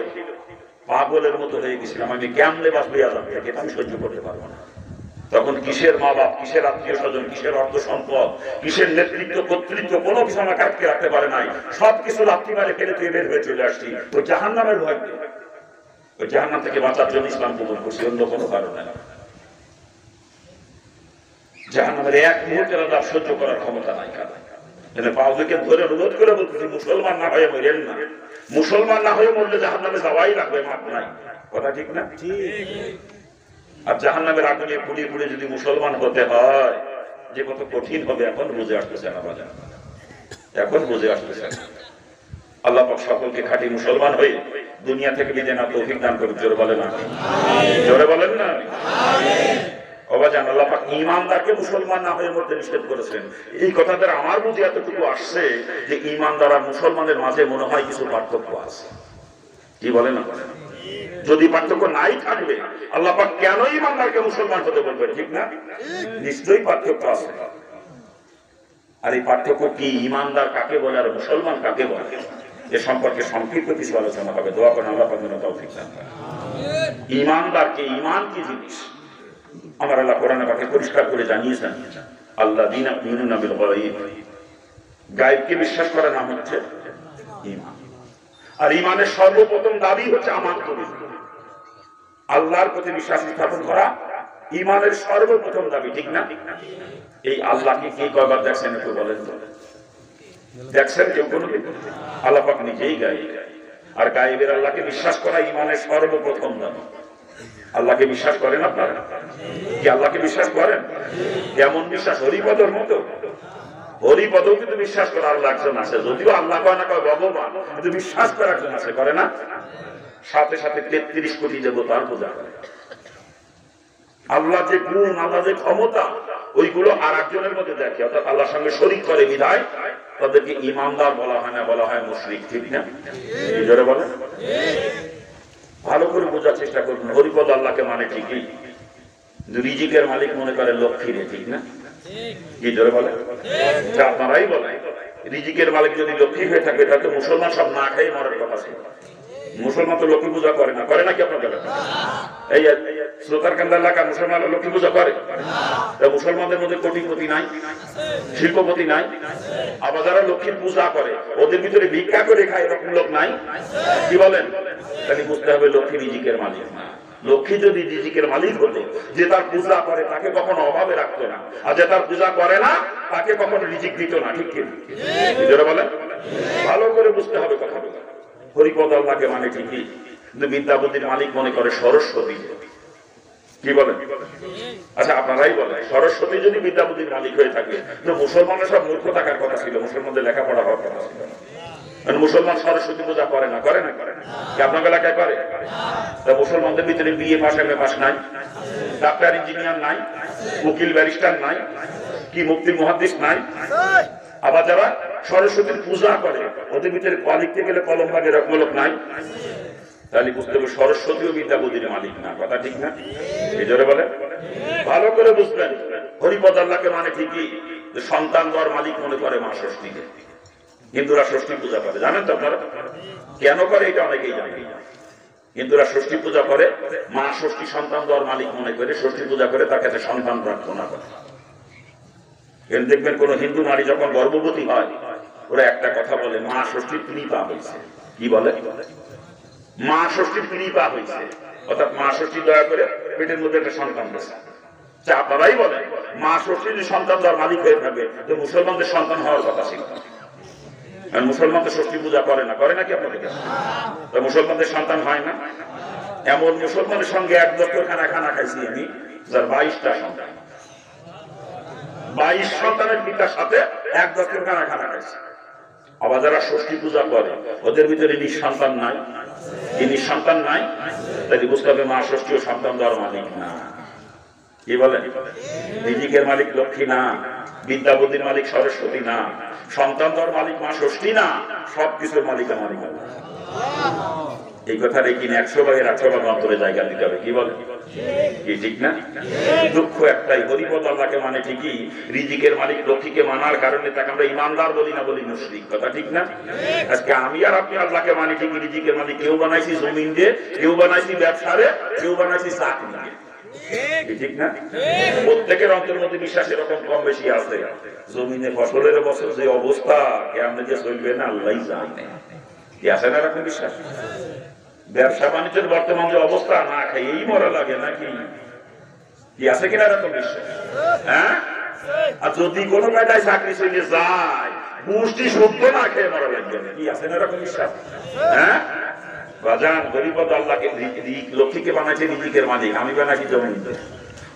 পাগলের মতো হয়ে গেছিলাম, আমি কেমনে বাঁচবো এই আযাব থেকে, আমি সহ্য করতে পারবো না। তখন কিসের মা বাপ, কিসের আত্মীয় স্বজন, কিসের অর্থ সম্পদ, কিসের নেতৃত্ব কর্তৃত্ব, কোনো কিছু আমাকে আটকে রাখতে পারে নাই। সবকিছু লাথি মারে ফেলে তুই বের হয়ে চলে আসছি। ওই জাহান্নামের ভয়, ওই জাহান্নাম থেকে বাঁচার জন্য ইসলাম কবুল করছি, অন্য কোনো কারণে না। জাহান্নামের এক মুহূর্তের আযাব সহ্য করার ক্ষমতা নাই কারণ। পাউকে ধরে অনুরোধ করে বলতেছি, মুসলমান না হয়ে মরেন না, মুসলমান না হয়ে মরলে জাহান্নামে যাওয়াই লাগবে, মাপ নাই। কথা ঠিক না? আর জাহান্নামের আগুনে পুড়ে পুড়ে যদি মুসলমান হতে হয়, যে কত কঠিন হবে এখন বুঝে আসতেছে না বাজার, এখন বুঝে আসতেছে না। আল্লাহ পাক সকলকে খাঁটি মুসলমান হয়ে দুনিয়া থেকে বিদায় না তৌফিক দান করুন। জোরে বলেন না, জোরে বলেন না। আল্লাহ পাক ঈমানদারকে মুসলমান না হয়ে মরতে নিষেধ করেছেন। এই কথা দ্বারা আমার বুঝে এতটুকু আসছে যে ঈমানদার আর মুসলমানের মাঝে মনে হয় কিছু পার্থক্য আছে। কি বলেন না? যদি পার্থক্য নাই থাকবে আল্লাহ পাক কেন ঈমানদারকে মুসলমান হতে বলবেন? ঠিক না? নিশ্চয়ই পার্থক্য আছে। আর এই পার্থক্য কি? ঈমানদার কাকে বলে আর মুসলমান কাকে বলে, এ সম্পর্কে সংক্ষিপ্ত কিছু আলোচনা হবে। দোয়া করেন আল্লাহ পাক যেন তৌফিক দান করেন। ঈমানদারকে, ঈমান কি জিনিস আমার আল্লাহ কোরআনে পাকে পরিষ্কার করে জানিয়েছেন। আল্লাযীনা ইউমিনুনা বিল গায়ব, গায়বকে বিশ্বাস করা নাম হচ্ছে ঈমান। আর ঈমানের সর্বপ্রথম দাবি হচ্ছে আমানত। আল্লাহর প্রতি বিশ্বাস স্থাপন করা ঈমানের সর্বপ্রথম দাবি, ঠিক না? এই আল্লাহকে কি কয়বার দেখছেন একটু বলেন তো? দেখছেন কেউ কোনোদিন? আল্লাহ পাক নিজেই গায়েব, আর গায়েবের আল্লাহকে বিশ্বাস করা ঈমানের সর্বপ্রথম দাবি। আল্লাহকে বিশ্বাস করেন আপনারা? কি আল্লাহকে বিশ্বাস করেন? কেমন বিশ্বাস? হরিপদর মতো? হরিপদ কিন্তু বিশ্বাস করা আল্লাহ একজন আছে, যদিও আল্লাহ কয় না কয় ভগবান, কিন্তু বিশ্বাস করা একজন আছে, করে না? সাথে সাথে 33 কোটি দেবতার পূজা করে। আল্লাহ যে গুণ, আল্লাহ যে ক্ষমতা, ওইগুলো আর একজনের মধ্যে দেখে, অর্থাৎ আল্লাহর সঙ্গে শরীক করে বিধায় তাদেরকে ঈমানদার বলা হয় না, বলা হয় মুশরিক। ঠিক না? জোরে বলেন। ভালো করে বোঝার চেষ্টা করবেন। হরিপদ আল্লাহকে মানে ঠিকই, রিজিকের মালিক মনে করে লক্ষ্মীরে, ঠিক না? কি জোরে বলে? আপনারাই বলেন রিজিকের মালিক যদি লক্ষ্মী হয়ে থাকে তাহলে মুসলমান সব না খেয়ে মরার কথা ছিল। মুসলমান তো লক্ষ্মী পূজা করে না, করে নাকি আপনাদের? এই শ্রোতারকান্দা এলাকা মুসলমানরা লক্ষ্মী পূজা করে? মুসলমানদের মধ্যে কোটিপতি নাই, শিল্পপতি নাই, আবার যারা লক্ষ্মীর পূজা করে ওদের ভিতরে ভিক্ষা করে খায় এরকম লোক নাই? কি বলেন? তাহলে বুঝতে হবে লক্ষ্মী রিজিকের মালিক না। লক্ষ্মী যদি রিজিকের মালিক হতো, যে তার পূজা করে তাকে কখনো অভাবে রাখতো না, আর যে তার পূজা করে না তাকে কখনো রিজিক দিত না। ঠিক কি বলেন? ভালো করে বুঝতে হবে কথাগুলো। হরিপদ আল্লাহকে মানে ঠিকই, কিন্তু বিদ্যা বুদ্ধির মালিক মনে করে সরস্বতী। কি বলেন? আচ্ছা আপনারাই বলেন সরস্বতী যদি বিদ্যা বুদ্ধির মালিক হয়ে থাকে তো মুসলমানের সব মূর্খ থাকার কথা ছিল, মুসলমানদের লেখাপড়া হওয়ার কথা ছিল। মুসলমান সরস্বতী পূজা করে না, করে না? কি আপনার এলাকায় করে? মুসলমানদের ভিতরে বিএ পাস, এমএ পাস নাই, ডাক্তার ইঞ্জিনিয়ার নাই, উকিল ব্যারিস্টার নাই, কি মুফতি মুহাদ্দিস নাই। আবার যারা সরস্বতীর পূজা করে ওদের ভিতরে লিখতে গেলে কলম ভাগে এরকম লোক নাই। তাহলে বুঝতে হবে সরস্বতীও বিদ্যা বুদ্ধির মালিক না। কথা ঠিক না? এই জোরে বলে ভালো করে বুঝবেন। হরিপদ আল্লাহকে মানে ঠিকই, সন্তান দেওয়ার মালিক মনে করে মা ষষ্ঠীকে। হিন্দুরা ষষ্ঠী পূজা করে, জানেন তো আপনারা? কেন করে এটা অনেকেই জানে। হিন্দুরা ষষ্ঠী পূজা করে, মা ষষ্ঠী সন্তান দেওয়ার মালিক মনে করে ষষ্ঠী পূজা করে, তাকে সন্তান প্রার্থনা করে। দেখবেন কোন হিন্দু নারী যখন গর্ভবতী হয় ওরা একটা কথা বলে, মা ষষ্ঠীর কৃপা হয়েছে। কি বলে? মা ষষ্ঠীর কৃপা হয়েছে, অর্থাৎ মা ষষ্ঠী দয়া করে পেটের মধ্যে একটা সন্তান দিয়েছে। আপনারাই বলেন মা ষষ্ঠী যদি সন্তান দেওয়ার মালিক হয়ে থাকে তো মুসলমানদের সন্তান হওয়ার কথা ছিল। মুসলমান তো ষষ্ঠী পূজা করে না, করে নাকি আপনাদের? মুসলমানদের সন্তান হয় না। এমন মুসলমানের সঙ্গে এক দস্তরখানা খানা খাইছি আমি, যার 22টা সন্তান, 22 সন্তানের পিতার সাথে এক দস্তরখানা খানা খাইছি। আবার যারা ষষ্ঠী পূজা করে ওদের ভিতরে নিঃসন্তান নাই। এই নিঃসন্তান নাই, তাই বুঝতে হবে মা ষষ্ঠীও সন্তান দেওয়ার মালিক না। কি বলেন? রিজিকের মালিক লক্ষ্মী না, বিদ্যা বুদ্ধির মালিক সরস্বতী না, সন্তান দেওয়ার মালিক মা ষষ্ঠী না, সবকিছুর মালিক আমার আল্লাহ। এই কথা রেখে 100 ভাগের 8 ভাগ অন্তরে জায়গা দিতে হবে। কি বলে? কি ঠিক না? দুঃখ একটাই, হরিপদ আল্লাহকে মানে ঠিকই, রিজিকের মালিক লক্ষ্মীকে মানার কারণে তাকে আমরা ইমানদার বলি না, বলি মুশরিক। কথা ঠিক না? আজকে আমি আর আপনি আল্লাহকে মানে ঠিকই, রিজিকের মালিক কেউ বানাইছি জমিন দিয়ে, কেউ বানাইছি ব্যবসারে, কেউ বানাইছি চাকরি দিয়ে। ঠিক না? প্রত্যেকের অন্তরের মধ্যে বিশ্বাস এরকম কম বেশি আছে। জমিনে ফসলের বছর যে অবস্থা, কেমন যে চলবে না আল্লাহই জানে। কি আছে না এরকম বিশ্বাস? ব্যবসা বাণিজ্যের বর্তমান যে অবস্থা, না খাইয়েই মরা লাগে নাকি? কি আছে কিনা এরকম বিশ্বাস? হ্যাঁ? আর যদি কোনো কায়দায় চাকরি চলে যায়, পুষ্টি শুদ্ধ না খেয়ে মরা লাগবে, কি আছে না এরকম বিশ্বাস? হ্যাঁ? বাজান হরিপদ আল্লাহকে লক্ষ্মীকে বানাইছে রিজিকের মালিক, আমি বানাইছি জমিন।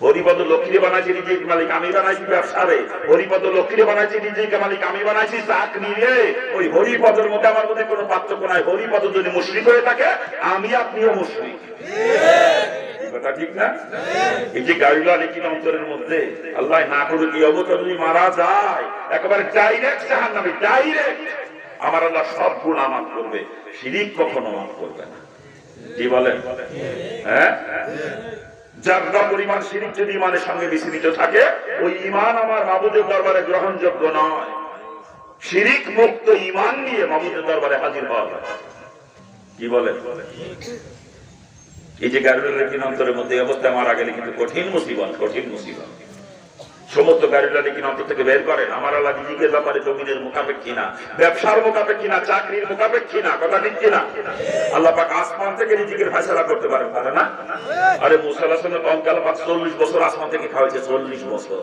হরিপদ লক্ষ্মী বানাইছি রিজিক মালিক আমি বানাইছি ব্যবসারে, হরিপদ লক্ষ্মী বানাইছি রিজিক মালিক আমি বানাইছি চাকরি রে। ওই হরিপদের মধ্যে আমার মধ্যে কোনো পার্থক্য নাই। হরিপদ যদি মুশরিক হয়ে থাকে আমি আপনিও মুশরিক, কথা ঠিক না? এই যে গাড়িলা লিখিত অন্তরের মধ্যে আল্লাহ না করুক এই অবস্থা যদি মারা যায় একেবারে ডাইরেক্ট জাহান্নামে, ডাইরেক্ট। আমার আল্লাহ সব গুনাহ মাফ করবে, শিরিক কখনো মাফ করবে না। কি বলেন? হ্যাঁ, যারা পরিমাণ শিরিক যদি ইমানের সঙ্গে মিশ্রিত থাকে ওই ইমান আমার মাবুদের দরবারে গ্রহণযোগ্য নয়। শিরিক মুক্ত ইমান নিয়ে মাবুদের দরবারে হাজির হওয়া যায়। কি বলেন? এই যে গাড়িলা লিখিত অন্তরের মধ্যে অবস্থায় মারা গেলে কিন্তু কঠিন মুসিবত, কঠিন মুসিবত। সমস্ত গাড়িলা লিখিত অন্তর থেকে বের করেন। আমার আল্লাহ রিজিকের ব্যাপারে জমিনের মোকাবেক্ষী না, ব্যবসার মোকাবেক্ষী না, চাকরির মোকাবেক্ষী না, কথা ঠিক কিনা? আল্লাহ পাক আসমান থেকে রিজিকের ফয়সালা করতে পারেন, পারে না? আরে মুসা আলাইহিস সালাম কওম কাল পাক 40 বছর আসমান থেকে খাওয়াইছে, 40 বছর।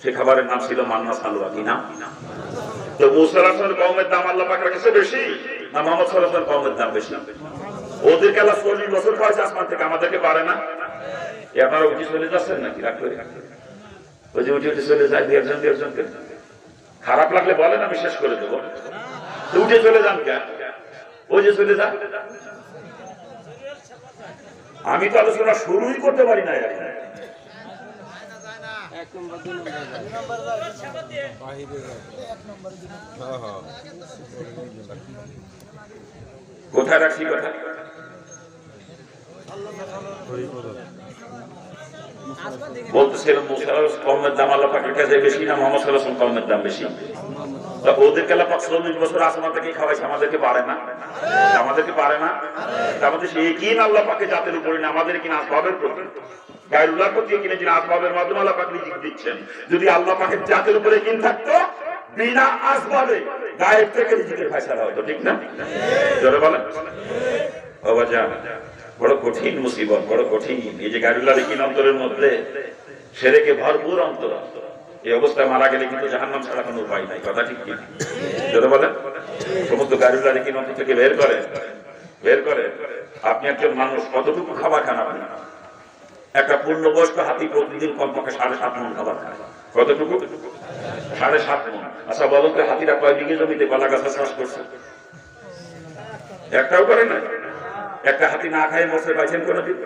সে খাবারের নাম ছিল মান্না সালওয়া, কি নাম? তো মুসা আলাইহিস সালাম কওমের দাম আল্লাহ পাকের কাছে বেশি না মুহাম্মদ সাল্লাল্লাহু আলাইহি ওয়াসাল্লাম কওমের দাম বেশি? ওদেরকে আল্লাহ 40 বছর খাওয়াইছে আসমান থেকে, আমাদেরকে পারে না? আপনারা উঠে চলে যাচ্ছেন নাকি? রাগ করে ওই যে উঠে উঠে চলে যায় একজনকে খারাপ লাগলে বলেন, আমি শেষ করে দেবো। উঠে চলে যান কেন? ওই যে চলে যান। আমি তো আলোচনা শুরুই করতে পারি না। কোথায় রাখছি কথা? বলতেছিলাম মুসা আলাইহিস কওমের দাম আল্লাহ পাকের কাছে বেশি না মুহাম্মদ সাল্লাল্লাহু আলাইহি ওয়াসাল্লাম কওমের দাম বেশি? তা ওদেরকে আল্লাহ পাক 40 বছর আসমান থেকে খাওয়াইছে, আমাদেরকে পারে না? আমাদেরকে পারে না? আমাদের সেই কিন আল্লাহ পাকের জাতের উপরে না, আমাদের কিনা আসবাবের প্রতি, গায়রুল্লাহর প্রতি কিনে যিনি আসবাবের মাধ্যমে আল্লাহ পাক রিজিক দিচ্ছেন। যদি আল্লাহ পাকের জাতের উপরে কিন থাকতো বিনা আসবাবে গায়েব থেকে রিজিকের ফয়সালা হতো, ঠিক না? জোরে বলেন। বাবা জান, বড় কঠিন মুসিবত, বড় কঠিন। এই যে গাড়িলা লিখিত অন্তরের মধ্যে শিরকে ভরপুর অন্তর, এই অবস্থায় মারা গেলে কিন্তু জাহান্নাম ছাড়া কোনো উপায় নাই, কথা ঠিক কি? জোরে বলেন। সমস্ত গাড়িলা লিখিত অন্তর থেকে বের করে, বের করে। আপনি একজন মানুষ কতটুকু খাবার খান? আপনি একটা পূর্ণবয়স্ক হাতি প্রতিদিন কমপক্ষে 7.5 মণ খাবার খায়। কতটুকু? 7.5 মণ। আচ্ছা বলুন তো হাতিরা কয় বিঘে জমিতে কলা গাছ চাষ করছে? একটাও করে না। একটা হাতি না খায় মরছে পাইছেন কোনদিন?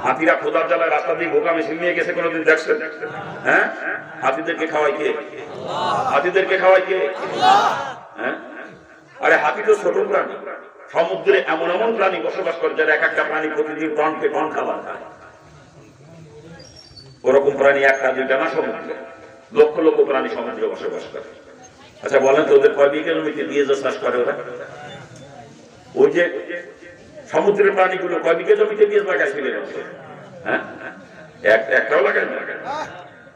হাতিরা খোদার জ্বালায় রাস্তা দিয়ে বোকা মিছিল নিয়ে গেছে কোনদিন দেখছেন? হ্যাঁ, হাতিদেরকে খাওয়াই কে? হাতিদেরকে খাওয়াই কে? হ্যাঁ, আরে হাতি তো ছোট প্রাণী। সমুদ্রে এমন এমন প্রাণী বসবাস করে যারা এক একটা প্রাণী প্রতিদিন টনকে টন খাবার খায়। ওরকম প্রাণী একটা দুইটা না, সমুদ্রে লক্ষ লক্ষ প্রাণী সমুদ্রে বসবাস করে। আচ্ছা বলেন তো ওদের কয় বিঘা জমিতে পেঁয়াজ চাষ করে ওরা? ওই যে সমুদ্রের প্রাণীগুলো কয় বিঘা জমিতে পেঁয়াজ লাগাইছিলেন? হ্যাঁ, একটাও লাগাই না।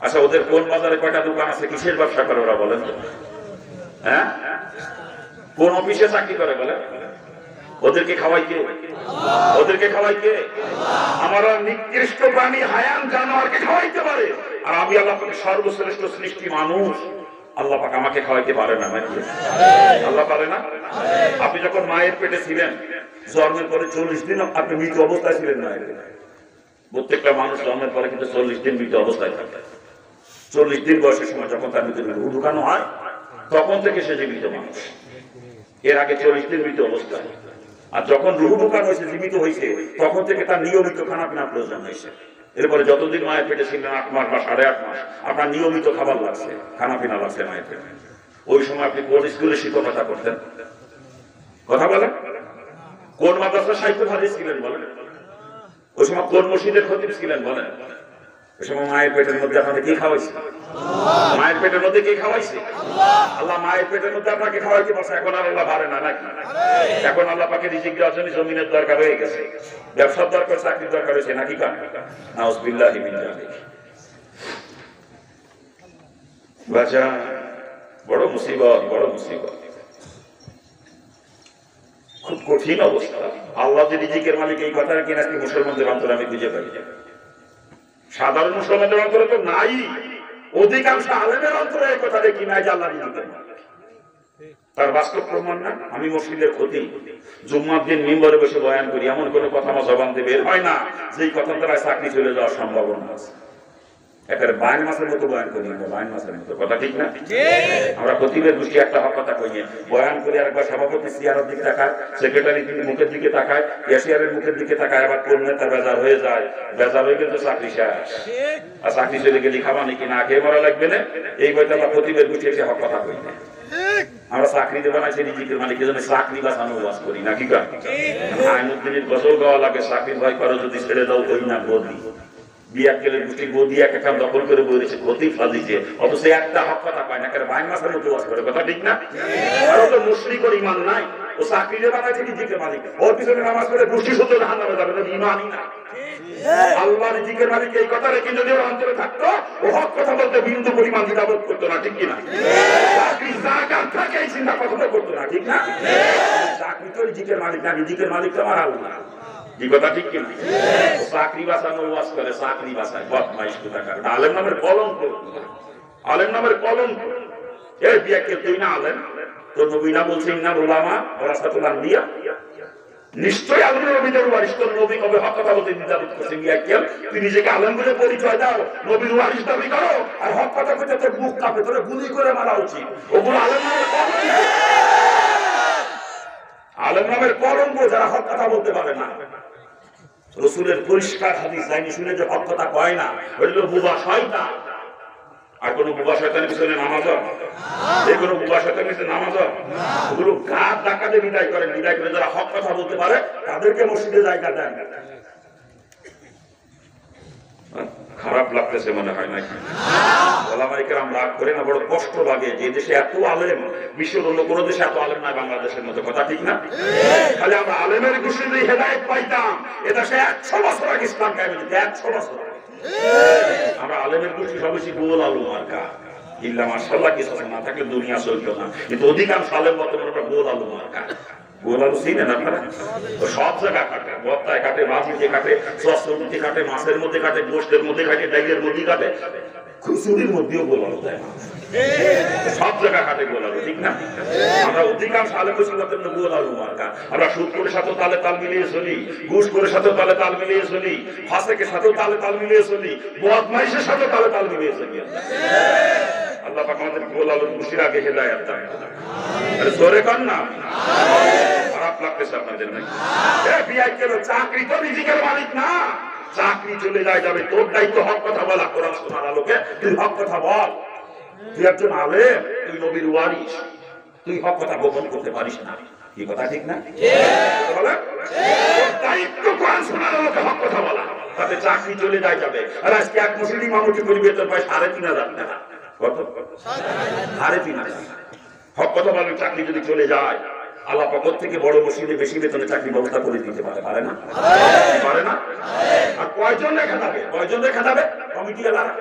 আচ্ছা ওদের কোন বাজারে কয়টা দোকান আছে, কিসের ব্যবসা করে ওরা বলেন তো? হ্যাঁ, কোন অফিসে চাকরি করে বলেন? ওদেরকে খাওয়াই কে? ওদেরকে খাওয়াই কে? আমার নিকৃষ্ট প্রাণী হায়ান জানোয়ারকে খাওয়াইতে পারে, আর আমি আল্লাহ পাকের সর্বশ্রেষ্ঠ সৃষ্টি মানুষ, আল্লাহ পাক আমাকে খাওয়াইতে পারে না? আল্লাহ পারে না? আপনি যখন মায়ের পেটে ছিলেন, জন্মের পরে 40 দিন আপনি মৃত অবস্থায় ছিলেন না? প্রত্যেকটা মানুষ জন্মের পরে কিন্তু 40 দিন মৃত অবস্থায় থাকে। 40 দিন বয়সের সময় যখন তার মৃত্যু ঢুকানো হয় তখন থেকে সে জীবিত মানুষ। এর আগে 40 দিন মৃত অবস্থায়। আর যখন রুহু ঢুকানো হয়েছে, জীবিত হয়েছে, তখন থেকে তার নিয়মিত খানাপিনা প্রয়োজন হয়েছে। এরপরে যতদিন মায়ের পেটে ছিলেন 8 মাস বা 8.5 মাস আপনার নিয়মিত খাবার লাগছে, খানাপিনা লাগছে মায়ের পেটে। ওই সময় আপনি কোন স্কুলে শিক্ষকতা করতেন? কথা বলেন। কোন মাদ্রাসা শাইখুল হাদিস ছিলেন বলেন? ওই সময় কোন মসজিদের খতিব ছিলেন বলেন? ওই সময় মায়ের পেটের মধ্যে আপনাকে কি খাওয়াইছে? মায়ের পেটের মধ্যে কি খাওয়াইছে? আল্লাহ মায়ের পেটের মধ্যে আপনাকে খাওয়াইতে পারছে। এখন আর আল্লাহ পারে না নাকি? এখন আল্লাহ পাকে রিজিক দেওয়ার জন্য জমিনের দরকার হয়ে গেছে, ব্যবসার দরকার, চাকরির দরকার হয়েছে নাকি? নাউযুবিল্লাহি মিন যালিক। বাঁচা বড় মুসিবত, বড় মুসিবত, খুব কঠিন অবস্থা। আল্লাহ যে রিজিকের মালিক এই কথাটা কিনা আজকে মুসলমানদের অন্তরে আমি খুঁজে পাই। সাধারণ মুসলমানদের অন্তরে তো নাই, অধিকাংশ আলেমের অন্তরে এই কথা দেখি নাই যে আল্লাহ রিজিকের মালিক। তার বাস্তব প্রমাণ না? আমি মসজিদের ক্ষতি জুম্মার দিন মিম্বরে বসে বয়ান করি, এমন কোনো কথা আমার জবান দিয়ে বের হয় না যেই কথার দ্বারা চাকরি চলে যাওয়ার সম্ভাবনা আছে। একেবারে বাইন মাসের মতো বয়ান করি, বাইন মাসের মতো, কথা ঠিক না? আমরা খতিবের গোষ্ঠী একটা হক কথা কই বয়ান করে একবার সভাপতি চেয়ারের দিকে তাকায়, সেক্রেটারি মুখের দিকে তাকায়, ক্যাশিয়ারের মুখের দিকে তাকায়, আবার কোন নেতা বেজার হয়ে যায়, বেজার হয়ে গেলে তো চাকরি শেষ। আর চাকরি চলে গেলে খাবা নাকি না খেয়ে মরা লাগবে না, এই বইতে আমরা খতিবের গোষ্ঠী একটা হক কথা কই না। আমরা চাকরি দেবো না সেই নিজেকে মানে কি জন্য চাকরি বাঁচানো ওয়াজ করি না, কি কারণ আইনুদ্দিনের গজল গাওয়া লাগে, চাকরির ভয় করো যদি ছেড়ে দাও ওই না বদি বিয়াকেলের গোষ্ঠী গদি এক একটা দখল করে বলেছে, ক্ষতি ফাঁদিছে, অথচ একটা হক কথা পায় না, কেন বাইন মাসের মতো ওয়াজ করে, কথা ঠিক না? আর ও তো মুসলিমের ইমান নাই, ও চাকরি দিয়ে বানাইছে নিজেকে মালিক, ওর পিছনে নামাজ পড়ে গোষ্ঠী সূত্র জাহান্নামে যাবে, ইমানই না। আল্লাহ রিজিকের মালিক এই কথা রেখে যদি ওর অন্তরে থাকতো, ও হক কথা বলতে বিন্দু পরিমাণ দ্বিধাবোধ করতো না, ঠিক কিনা? চাকরি জাকাত থাকে এই চিন্তা কখনো করতো না, ঠিক না? চাকরি তো রিজিকের মালিক না, রিজিকের মালিক তো আমার আল্লাহ, এই কথা ঠিক কিনা? চাকরি বাঁচানো ওয়াজ করে, চাকরি বাঁচায় বদমাইশ কোথাকার, আলেম নামের কলঙ্ক, আলেম নামের কলঙ্ক। এই বিয়াকে তুই না আলেম, তোর নবী না বলছে ইন্না উলামা ওয়ারাসাতুল আনবিয়া, নিশ্চয়ই আলেম নবীদের ওয়ারিস, তোর নবী কবে হক কথা বলতে দ্বিধাবোধ করছে? বিয়াকে তুই নিজেকে আলেম বলে পরিচয় দাও, নবীর ওয়ারিস দাবি করো, আর হক কথা কইতে তোর মুখ কাঁপে, তোর গুলি করে মারা উচিত। ওগুলো আলেম নামের কলঙ্ক, আলেম নামের কলঙ্ক, যারা হক কথা বলতে পারে না। রাসূলের পরিষ্কার হাদিস জানি শুনে যে হক কথা কয় না, ওইগুলো বুবা শয়তান। আর কোন বুবা শয়তানের পিছনে নামাজ, এই কোন বুবা শয়তানের পিছনে নামাজ, ওগুলো গাদ ডাকাতে বিদায় করেন, বিদায় করে যারা হক কথা বলতে পারে তাদেরকে মসজিদে জায়গা দেন। খারাপ লাগতেছে মনে হয় নাকি? ওলামায়ে কেরাম রাগ করে না, বড় কষ্ট লাগে যে দেশে এত আলেম, বিশ্বের অন্য কোনো দেশে এত আলেম নাই বাংলাদেশের মতো, কথা ঠিক না? খালি আমরা আলেমের গোষ্ঠীতে হেদায়েত পাইতাম, এদেশে 100 বছর আগে ইসলাম কায়েম হয়েছে, 100 বছর। আমরা আলেমের গোষ্ঠী সব বেশি গোল আলু মার্কা, ইল্লা মাশাআল্লাহ কিছু না থাকলে দুনিয়া চলতো না, কিন্তু অধিকাংশ আলেম বর্তমানে আমরা গোল আলু মার্কা। গোল আলু চিনেন আপনারা? সব জায়গায় কাটে, বত্তায় কাটে, মাঝিতে কাটে, সস্তিতে কাটে, মাছের মধ্যে কাটে, গোষ্ঠের মধ্যে কাটে, ডাইলের মধ্যে কাটে, খুচুরির মধ্যেও গোল আলু দেয়, সব জায়গায় কাটে গোল আলু, ঠিক না? আমরা অধিকাংশ আলেম গোল আলু মার্কা। আমরা সুদ করে সাথে তালে তাল মিলিয়ে চলি, ঘুষ করে সাথে তালে তাল মিলিয়ে চলি, ফাঁসেকের সাথে তালে তাল মিলিয়ে চলি, বদমাইশের সাথে তালে তাল মিলিয়ে চলি। আল্লাহ পাক আমাদের গোল আলুর খুশির আগে হেদায়েত দান করেন। আরে জোরে কর না, খারাপ লাগতেছে আপনাদের নাকি? এ বিআইকে চাকরি তো রিজিকের মালিক না, চাকরি চলে যায় যাবে, তোর দায়িত্ব হক কথা বলা, কোরআন শোনার আলোকে তুই হক কথা বল। তুই একজন আলেম, তুই নবীর ওয়ারিস, তুই হক কথা গোপন করতে পারিস না, এই কথা ঠিক না? দায়িত্ব কোরআন শোনার আলোকে হক কথা বলা, তাতে চাকরি চলে যায় যাবে। আর আজকে এক মুসলিম ইমামতি করি বেতন পায় 3,500 টাকা, কত? 3,500। হক কথা বলে চাকরি যদি চলে যায়, আল্লাহ পক্ষ থেকে বড় মসজিদে বেশি বেতনে চাকরি ব্যবস্থা করে দিতে পারে, পারে না? পারে না? আর কয়জন রেখা যাবে, কয়জন রেখা যাবে? কমিটি এলাকা।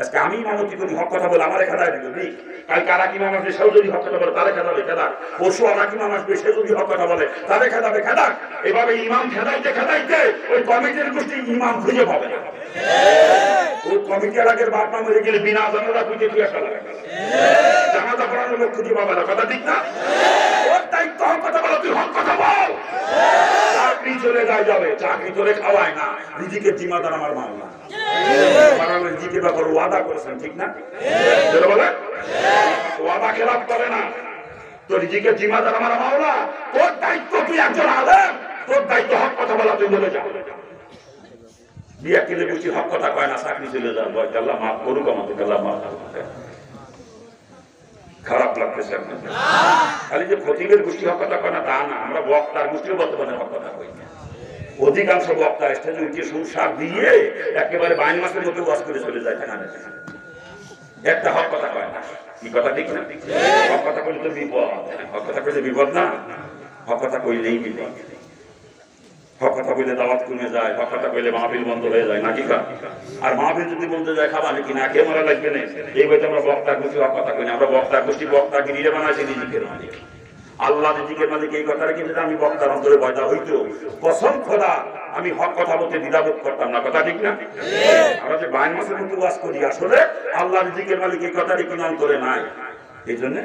আজকে আমি ইমামতি করি, হক কথা বলে আমার খেদায় দিবি, কাল কারা কি মাম আসবে সেও যদি হক কথা বলে তারে খেদাবে খেদাক, পরশু আর কি মাম আসবে সে যদি হক কথা বলে তারে খেদাবে খেদাক। এভাবে ইমাম খেদাইতে খেদাইতে ওই কমিটির গোষ্ঠী ইমাম খুঁজে পাবে না। ওই কমিটি এলাকার বাপ মা মরে গেলে বিনা জানাজা খুঁজে দিয়ে আসা লাগে, জানাজা পড়ানোর লোক খুঁজে পাবে না, কথা ঠিক না? ওর দায়িত্ব হক কথা বলো, তুই হক কথা বল। চাকরি চলে যায় যাবে, চাকরি চলে খাওয়ায় না, রিজিকের জিম্মাদার আমার মাওলা। রিজিকের ব্যাপারে ওয়াদা করেছেন, ঠিক না? বলে ওয়াদা খেলাফ করে না, তো রিজিকের জিম্মাদার আমার মাওলা। তোর দায়িত্ব, তুই একজন আলেম, তোর দায়িত্ব হক কথা বলা, তুই বলে যা। বিয়া কেলে বুঝি হক কথা কয় না, চাকরি চলে যান, আল্লাহ মাফ করুক আমাদের, আল্লাহ মাফ করুক। খারাপ লাগতেছে আপনাদের? খালি যে খতিবের গোষ্ঠী হক কথা কয় না তা না, আমরা বক্তার গোষ্ঠীও বর্তমানে হক কথা কই না। অধিকাংশ বক্তা স্টেজে উঠে সুরসার দিয়ে একেবারে বাইন মাসের মতো ওয়াজ করে চলে যায়, একটা হক কথা কয় না, কি কথা ঠিক না? হক কথা কইলে তো বিপদ, হক কথা কইলে বিপদ না, হক কথা কইলেই বিপদ। হক কথা কইলে দাওয়াত কমে যায়, হক কথা কইলে মাহফিল বন্ধ হয়ে যায়, নাকি? আর মাহফিল যদি বলতে যায় খাবা নাকি না খেয়ে মরা লাগবে না, এই বইতে আমরা বক্তার গোষ্ঠী হক কথা কই না। আমরা বক্তার গোষ্ঠী বক্তাকে নিজে বানাইছি রিজিকের মালিক, আল্লাহ রিজিকের মালিক। এই কথাটা কিন্তু আমি বক্তার অন্তরে পয়দা হইতো, কসম খোদা আমি হক কথা বলতে দ্বিধাবোধ করতাম না, কথা ঠিক না? আমরা যে বাইন মাসের মতো ওয়াজ করি, আসলে আল্লাহ রিজিকের মালিক এই কথাটি কিনা অন্তরে নাই, এই জন্য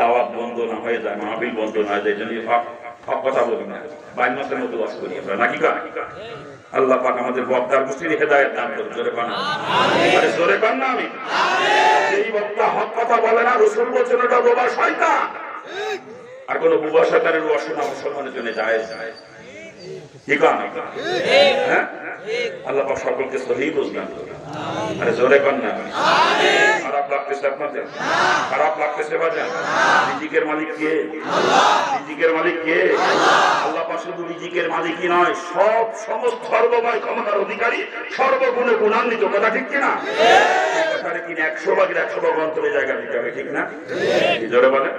দাওয়াত বন্ধ না হয়ে যায়, মাহফিল বন্ধ না হয়ে যায়, এই জন্য হক কথা বলি না, বাইন মাসের মতো ওয়াজ করি আমরা, নাকি? আল্লাহ পাক আমাদের বক্তার গোষ্ঠীর হেদায়েত দান করুন। জোরে কন আমিন। আরে জোরে কন না আমিন। এই বক্তা হক কথা বলে না, রাসূল বলেছেন এটা বোবা শয়তান। আর কোন বোবা শয়তানের ওয়াসনা মুসলমানের জন্য জায়েজ নাই। ঠিক আছে? হ্যাঁ, আল্লাহ পাক সকলকে সহি বুঝদান করুন। আরে জোরে কন না আমিন। খারাপ লাগতেছে আপনাদের? খারাপ লাগতেছে বাজান? রিজিকের মালিক কে? রিজিকের মালিক কে? আল্লাহ পাক শুধু রিজিকের মালিকই নয়, সব সমস্ত সর্বময় ক্ষমতার অধিকারী, সর্বগুণে গুণান্বিত। কথা ঠিক কিনা? এই কথাটা কিনা 100 ভাগের 100 ভাগ অন্তরে জায়গা দিতে হবে, ঠিক না? জোরে বলে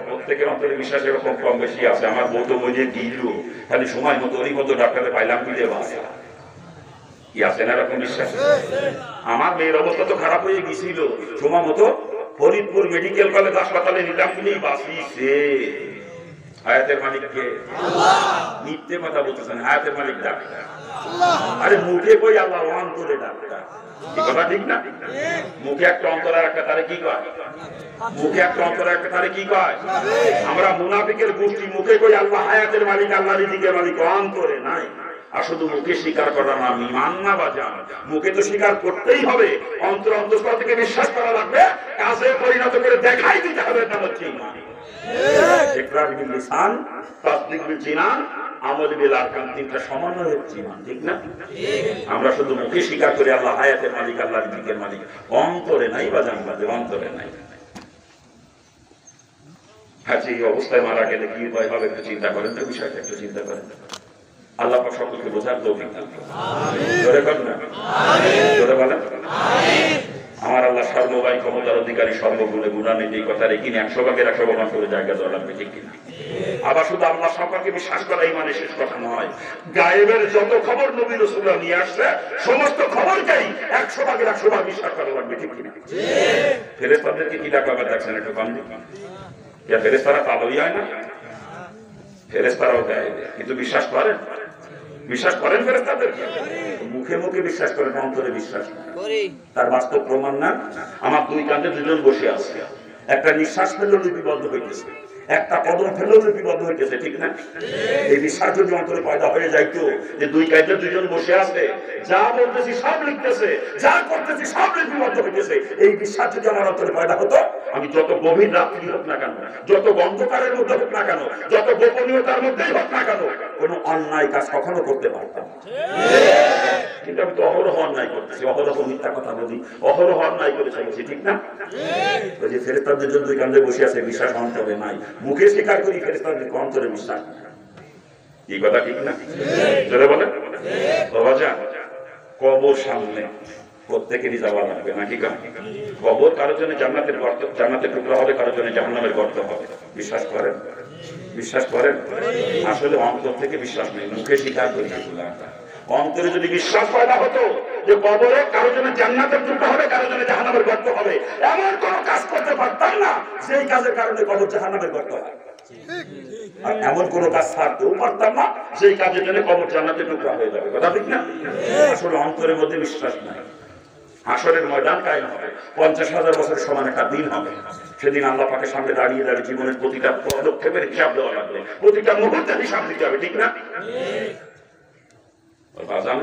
প্রত্যেকের অন্তরে বিশ্বাস এরকম কম বেশি আছে। আমার বউ তো বই দিল, খালি সময় মতো ওরই মতো ডাক্তারে পাইলাম দিলে বাসে কি আছে না এরকম বিশ্বাস? আমার মেয়ের অবস্থা তো খারাপ হয়ে গেছিল, সময় মতো ফরিদপুর মেডিকেল কলেজ হাসপাতালে নিলাম বলেই বাঁচিয়েছে। হায়াতের মালিক কে? মিথ্যে কথা বলতেছেন, হায়াতের মালিক ডাক্তার। আরে মুখে কই আল্লাহ, অন্তরে ডাক্তার। কথা ঠিক না? মুখে একটা অন্তরে একটা, তারে কি কয়? মুখে একটা অন্তরে একটা, তারে কি কয়? আমরা মুনাফিকের গোষ্ঠী, মুখে কই আল্লাহ হায়াতের মালিক, আল্লাহ রিজিকের মালিক, অন্তরে নাই। আর শুধু মুখে স্বীকার করা না, ঈমান না বাজান। মুখে তো স্বীকার করতেই হবে, অন্তর অন্তঃস্থল থেকে বিশ্বাস করা লাগবে, কাজে পরিণত করে দেখাই দিতে হবে। নাম হচ্ছে ঈমান। ইকরার বিল লিসান, তাসদীক বিল জিনান, আমল বিল আরকান, তিনটা সমন্বয় হচ্ছে ঈমান। ঠিক না? আমরা শুধু মুখে স্বীকার করি আল্লাহ হায়াতের মালিক, আল্লাহ রিজিকের মালিক, অন্তরে নাই বাজান, বাজে অন্তরে নাই। আচ্ছা, এই অবস্থায় মারা গেলে কি উপায় হবে একটু চিন্তা করেন তো, বিষয়টা একটু চিন্তা করেন। আল্লাহ পাক সকলকে বোঝার তৌফিক দান করুন। জোরে করেন না আমিন। জোরে বলেন আমিন। আমার আল্লাহ সর্বময় ক্ষমতার অধিকারী, সর্বগুণে গুণান্বিত, এই কথা রেখে 100 ভাগের 100 ভাগ করে জায়গা দেওয়া লাগবে, ঠিক কিনা? আবার শুধু আল্লাহ সম্পর্কে বিশ্বাস করা ইমানের শেষ কথা নয়। গায়েবের যত খবর নবী রাসূলুল্লাহ নিয়ে আসছে, সমস্ত খবরকেই 100 ভাগের 100 ভাগ বিশ্বাস করা লাগবে, ঠিক কিনা? ফেরেশতাদেরকে কি ডাকা দেখছেন একটু কম দিন। ফেরেশতারা কালোই হয় না? ফেরেশতারাও গায়েবে, কিন্তু বিশ্বাস করেন? বিশ্বাস করেন ফেরেশতাদেরকে? মুখে মুখে বিশ্বাস করেন, অন্তরে বিশ্বাস করি। তার বাস্তব প্রমাণ না? আমার দুই কাঁধে দুজন বসে আছে, একটা নিঃশ্বাস ফেললেও লিপিবদ্ধ হইতেছে, একটা কদম ফেললেও লিপিবদ্ধ হইতেছে, ঠিক না? এই বিশ্বাস যদি অন্তরে পয়দা হয়ে যাইতো যে দুই কাঁধে দুজন বসে আছে, যা বলতেছি সব লিখতেছে, যা করতেছি সব লিপিবদ্ধ হইতেছে, এই বিশ্বাস যদি আমার অন্তরে পয়দা হতো, আমি যত গভীর রাত্রি হোক না কেন, যত অন্ধকারের মধ্যে হোক না কেন, যত গোপনীয়তার মধ্যেই হোক না কেন, কোন অন্যায় কাজ কখনো করতে পারতাম। কিন্তু আমি তো অহরহ অন্যায় করতেছি, অহরহ মিথ্যা কথা বলি, অহরহ অন্যায় করে চলেছি, ঠিক না? ওই যে ফেরেশতাদের জন্য দুই কাঁধে বসে আছে, বিশ্বাস অন্তরে নাই। মুখে স্বীকার করি, ফেরেশতাদের অন্তরে বিশ্বাস। এই কথা ঠিক না? জোরে বলেন বাবা যান। কবর সামনে প্রত্যেকেরই যাওয়া লাগবে, নাকি? কবর কারোর জন্য জান্নাতের গর্ত, জান্নাতের টুকরা হবে, কারোর জন্য জাহান্নামের গর্ত হবে। বিশ্বাস করেন? বিশ্বাস করেন? আসলে অন্তর থেকে বিশ্বাস নেই, মুখে স্বীকার করি। অন্তরে যদি বিশ্বাস পয়দা হতো যে কবরে কারোর জন্য জান্নাতের টুকরা হবে, কারোর জন্য জাহান্নামের গর্ত হবে, এমন কোন কাজ করতে পারতাম না সেই কাজের কারণে কবর জাহান্নামের গর্ত হয়। আর এমন কোন কাজ ছাড়তেও পারতাম না সেই কাজের জন্য কবর জান্নাতের টুকরা হয়ে যাবে। কথা ঠিক না? আসলে অন্তরের মধ্যে বিশ্বাস নাই। হাসরের ময়দান কায়েম হবে, 50,000 বছরের সমান একটা দিন হবে। সেদিন আল্লাহ পাকের সামনে দাঁড়িয়ে দাঁড়িয়ে জীবনের প্রতিটা পদক্ষেপের হিসাব দেওয়া লাগবে, প্রতিটা মুহূর্তের হিসাব দিতে হবে, ঠিক না?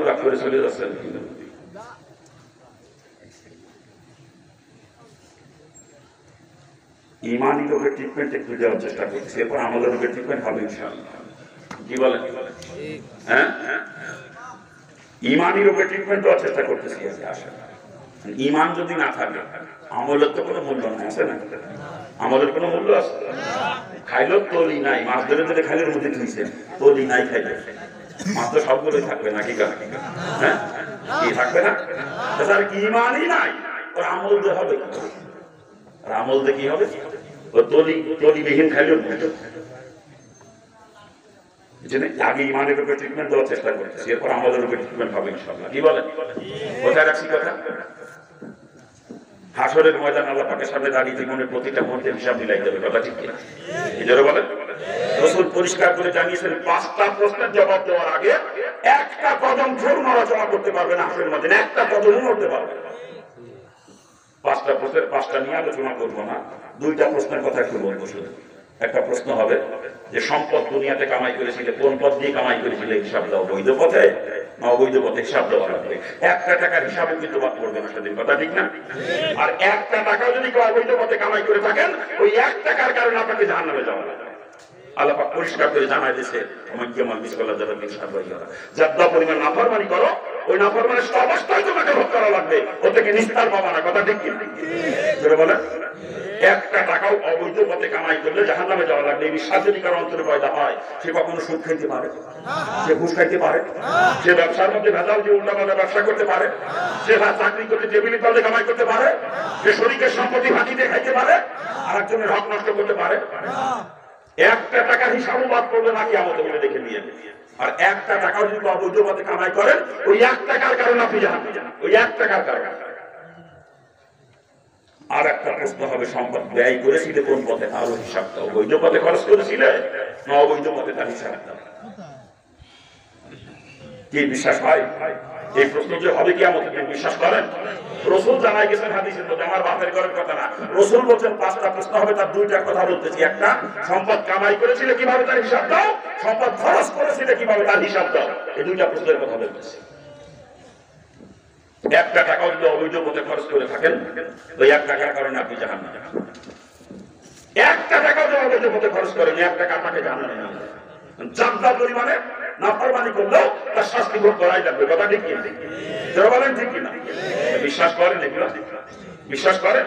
রাগ করে চলে যাচ্ছেন। ইমানি রোগের ট্রিটমেন্ট একটু দেওয়ার চেষ্টা করছি, এরপর আমাদের রোগের ট্রিটমেন্ট হবে ইনশাআল্লাহ। কি বলেন? হ্যাঁ, ইমানি রোগের ট্রিটমেন্ট দেওয়ার চেষ্টা করতেছি। ইমান যদি না থাকে আমলের তো কোনো মূল্য নাই, আছে না? আমলের কোনো মূল্য আছে? খাইলো তলি নাই, মাছ ধরে ধরে খাইলের মধ্যে তুইছে, তলি নাই খাইলে মাছ তো সবগুলোই থাকবে, নাকি? হ্যাঁ, কি থাকবে না? তাছাড়া কি ইমানই নাই, ওর আমল দিয়ে হবে। আর আমল দিয়ে কি হবে? ও তলিবিহীন খাইলেও আগে ইমানের উপরে ট্রিটমেন্ট দেওয়ার চেষ্টা করতেছি, এরপর আমাদের উপরে ট্রিটমেন্ট হবে ইনশাআল্লাহ। কি বলেন? কোথায় রাখছি কথা? হাসরের ময়দান আল্লাহ পাকের সামনে দাঁড়িয়ে জীবনের প্রতিটা মুহূর্তের হিসাব মিলাই দেবে। কথা ঠিক কিনা? এজন্য বলেন রাসূল পরিষ্কার করে জানিয়েছেন, 5টা প্রশ্নের জবাব দেওয়ার আগে একটা কদম কেউ নড়াচড়া করতে পারবে না। হাসরের ময়দানে একটা কদমও নড়তে পারবে না। 5টা প্রশ্নের 5টা নিয়ে আলোচনা করবো না, 2টা প্রশ্নের কথা একটু বলবো শুধু। একটা প্রশ্ন হবে যে সম্পদ দুনিয়াতে কামাই করেছিলে কোন পথ দিয়ে কামাই করেছিলে হিসাব দাও, বৈধ পথে না অবৈধ পথে হিসাব দেওয়া লাগবে। একটা টাকার হিসাবে কিন্তু বাদ পড়বে না, সেদিন কথা ঠিক না? আর একটা টাকা যদি কেউ অবৈধ পথে কামাই করে থাকেন, ওই এক টাকার কারণে আপনাকে জাহান্নামে যাওয়া লাগবে। আল্লাহ পাক পরিষ্কার করে জানাই দিয়েছে, যতটা পরিমাণ নাফরমানি করো ওই নাফরমানের অবস্থায় তোমাকে ভোগ করা লাগবে, ও থেকে নিস্তার পাবা না, কথা ঠিক কি বলে? একটা টাকাও অবৈধ পথে কামাই করলে জাহান্নামে যাওয়া লাগবে। এই বিশ্বাস যদি কারো অন্তরে পয়দা হয়, সে কখনো সুদ খাইতে পারে, সে ঘুষ খাইতে পারে, সে ব্যবসার মধ্যে ভেজাল দিয়ে উল্টাপাল্টা ব্যবসা করতে পারে, সে চাকরি করতে টেবিল তলে কামাই করতে পারে, সে শরীরের সম্পত্তি ফাঁকি দিয়ে খাইতে পারে, আর একজনের হক নষ্ট করতে পারে। একটা টাকার হিসাবও বাদ করবে না কিয়ামতে বলে দেখে নিয়ে। আর একটা টাকাও যদি অবৈধ পথে কামাই করেন, ওই এক টাকার কারণে আপনি জাহান্নামে যান, ওই এক টাকার কারণে। আর একটা প্রশ্ন হবে, সম্পদ ব্যয় করেছিলে কোন পথে, তারও হিসাব দাও। বৈধ পথে খরচ করেছিলে না অবৈধ পথে, তার হিসাব দাও। কি বিশ্বাস হয়? এই প্রশ্ন যে হবে কিয়ামতের দিন, বিশ্বাস করেন? রাসূল জানাই গেছেন হাদিসের মধ্যে, আমার বাপের ঘরের কথা না, রাসূল বলেন পাঁচটা প্রশ্ন হবে, তার দুইটা কথা বলতেছি। একটা, সম্পদ কামাই করেছিলে কিভাবে তার হিসাব দাও, সম্পদ খরচ করেছিলে কিভাবে তার হিসাব দাও। এই দুইটা প্রশ্নের কথা বলতেছি। একটা টাকাও যদি অবৈধ পথে খরচ করে থাকেন, ওই এক টাকার কারণে আপনি জাহান্নামে যাবেন। একটা টাকাও যদি অবৈধ পথে খরচ করেন, এক টাকা আপনাকে জাহান্নামে নিয়ে যাবে। জানতা পরিমাণে নাফরমানি করলেও তার শাস্তি ভোগ করাই লাগবে, কথা ঠিক কি? যারা বলেন ঠিক কিনা? বিশ্বাস করেন এগুলো? বিশ্বাস করেন?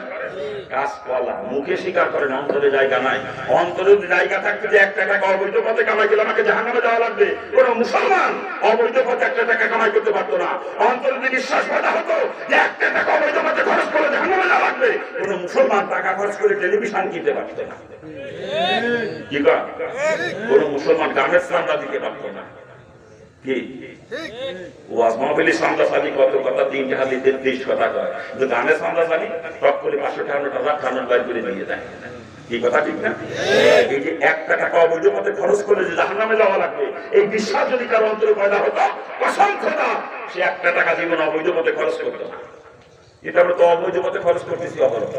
কাজ কলা মুখে স্বীকার করেন, অন্তরে জায়গা নাই। অন্তরে জায়গা থাকতে যে একটা টাকা অবৈধ পথে কামাই করলে আমাকে জাহান্নামে যাওয়া লাগবে, কোন মুসলমান অবৈধ পথে একটা টাকা কামাই করতে পারতো না। অন্তরে যদি বিশ্বাস পয়দা হতো যে একটা টাকা অবৈধ পথে খরচ করে জাহান্নামে যাওয়া লাগবে, কোন মুসলমান টাকা খরচ করে টেলিভিশন কিনতে পারতো না। কি কয়? কোন মুসলমান গানের চাঁদা দিতে পারতো না। কি ওয়াজ মাহফিলে চাঁদা চালি কত কথা, 3 টাকা দিতে 30 কথা কয়, কিন্তু গানের চাঁদা চালি টপ করে 558 টাকা বাইর করে দিয়ে দেয়। কি কথা ঠিক না? এই যে একটা টাকা অবৈধ পথে খরচ করে যে জাহান্নামে যাওয়া লাগবে, এই বিশ্বাস যদি কারো অন্তরে পয়দা হতো, কসম খোদা সে একটা টাকা জীবন অবৈধ পথে খরচ করতো না। এটা আমরা তো অবৈধ পথে খরচ করতেছি অবরত।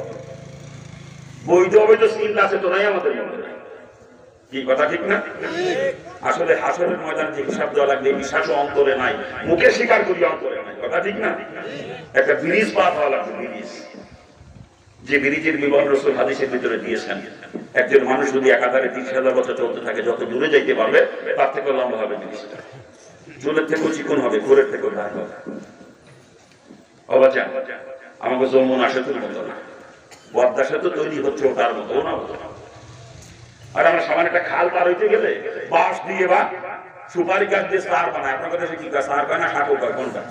বৈধ অবৈধ চিন্তা আছে তো নাই আমাদের মধ্যে। কি কথা ঠিক না? আসলে হাসরের ময়দানে যে হিসাব দেওয়া লাগবে, বিশ্বাসও অন্তরে নাই, মুখে স্বীকার করি অন্তরে নাই, কথা ঠিক না? একটা ব্রিজ পার হওয়া লাগবে, ব্রিজ। যে ব্রিজের বিবরণ রাসূল হাদিসের ভিতরে দিয়েছেন, একজন মানুষ যদি একাধারে 30,000 বছর চলতে থাকে, যত দূরে যাইতে পারবে তার থেকে লম্বা হবে ব্রিজটা। চুলের থেকেও চিকন হবে, কোরের থেকেও ধার হবে। অবাচা আমাকে যমুনা সেতুর মতো না, পদ্মা সেতু তৈরি হচ্ছে তার মতো না। আর আমরা সামান্য একটা খাল পার হইতে গেলে বাঁশ দিয়ে বা সুপারি গাছ দিয়ে সার বানায়। আপনার কাছে কি সার বানায়, সাঁকো কয় কোনটা?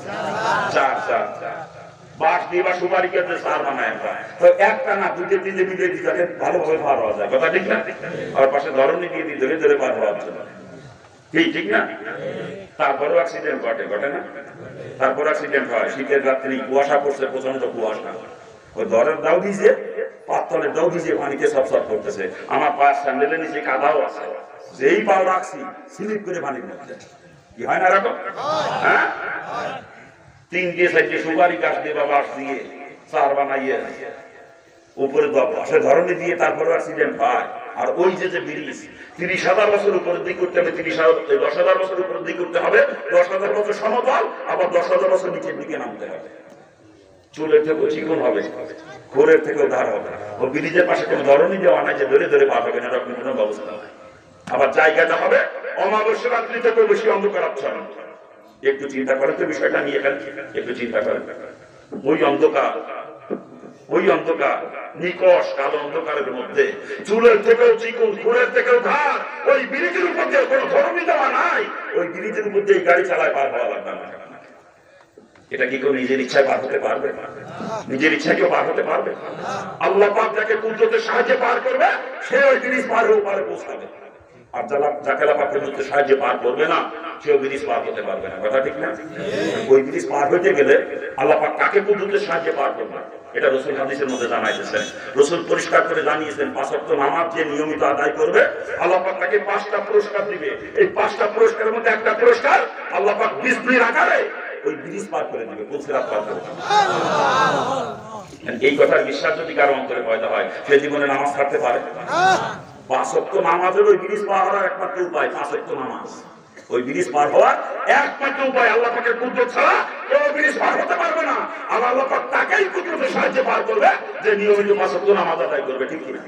চার চার বাঁশ দিয়ে বা সুপারি গাছ দিয়ে সার বানায়। তো একটা না দুটো তিনটে মিলিয়ে দিতে ভালোভাবে পার হওয়া যায়, কথা ঠিক না? আর পাশে ধরনী দিয়ে দিই ধরে ধরে পার হওয়ার জন্য, ঠিক না? তারপরেও অ্যাক্সিডেন্ট ঘটে, ঘটে না? তারপর অ্যাক্সিডেন্ট হয়। শীতের রাত্রি কুয়াশা পড়ছে, প্রচন্ড কুয়াশা, ওই দরের দাও ভিজে, পাথরের দাও ভিজে পানিতে সব সব করতেছে। আমার পায়ের স্যান্ডেলের নিচে কাদাও আছে, যেই পাও রাখছি স্লিপ করে পানির মধ্যে। কি হয় না এরকম? হ্যাঁ, 3টে 4টে সুপারি গাছ দিয়ে বা বাঁশ দিয়ে চার বানাইয়ে উপরে পাশে ধরনী দিয়ে তারপরে অ্যাক্সিডেন্ট হয়। আর ওই যে ব্রিজ 30,000 বছর উপরের দিক করতে হবে, 10,000 বছর উপরের দিক করতে হবে, 10,000 বছর সমতল, আবার 10,000 বছর নিচের দিকে নামতে হবে। চুলের থেকেও চিকন হবে, খোরের থেকেও ধার হবে। ও ব্রিজের পাশে কোনো ধরনী দেওয়া নাই যে ধরে ধরে পার হবে না, এরকম কোনো ব্যবস্থা নাই। আবার জায়গাটা হবে অমাবস্যা রাত্রি থেকে বেশি অন্ধকার আচ্ছন্ন। একটু চিন্তা করেন তো বিষয়টা নিয়ে, একটু চিন্তা করেন। ওই অন্ধকার নিকশ কালো অন্ধকারের মধ্যে চুলের থেকেও চিকন, খোরের থেকেও ধার, ওই ব্রিজের উপর দিয়ে কোনো ধরনী দেওয়া নাই, ওই ব্রিজের উপর দিয়ে গাড়ি চালায় পার হওয়া লাগবে না। এটা কি কেউ নিজের ইচ্ছায় পার হতে পারবে? নিজের ইচ্ছায় কেউ পার হতে পারবে? আল্লাহ পাক যাকে কুদরতের সাহায্যে পার করবে, সে ওই ব্রিজ পার হয়ে পারে পৌঁছাবে। আর যাকে আল্লাহ পাক কুদরতের সাহায্যে পার করবে না, সেও ব্রিজ পার হতে পারবে না, কথা ঠিক না? ওই ব্রিজ পার হইতে গেলে আল্লাহ পাক কাকে কুদরতের সাহায্যে পার করবে, এটা রাসূল হাদিসের মধ্যে জানাইতেছেন। রাসূল পরিষ্কার করে জানিয়েছেন, 5 ওয়াক্ত নামাজ যে নিয়মিত আদায় করবে, আল্লাহ পাক তাকে 5টা পুরস্কার দিবে। এই 5টা পুরস্কারের মধ্যে একটা পুরস্কার আল্লাহ পাক বিজলির আকারে ওই ব্রিজ পার করে দিবে, পুলসিরাত পার করে দিবে। এই কথার বিশ্বাস যদি কারো অন্তরে পয়দা হয়, সে জীবনে নামাজ ছাড়তে পারে? 5 ওয়াক্ত নামাজের ওই ব্রিজ পার হওয়ার একমাত্র উপায় 5 ওয়াক্ত নামাজ। ওই ব্রিজ পার হওয়ার একমাত্র উপায় আল্লাহ পাকের কুদরত ছাড়া কেউ ব্রিজ পার হতে পারবে না। আর আল্লাহ পাক তাকেই কুদরতের সাহায্যে পার করবে যে নিয়মিত 5 ওয়াক্ত নামাজ আদায় করবে, ঠিক কিনা?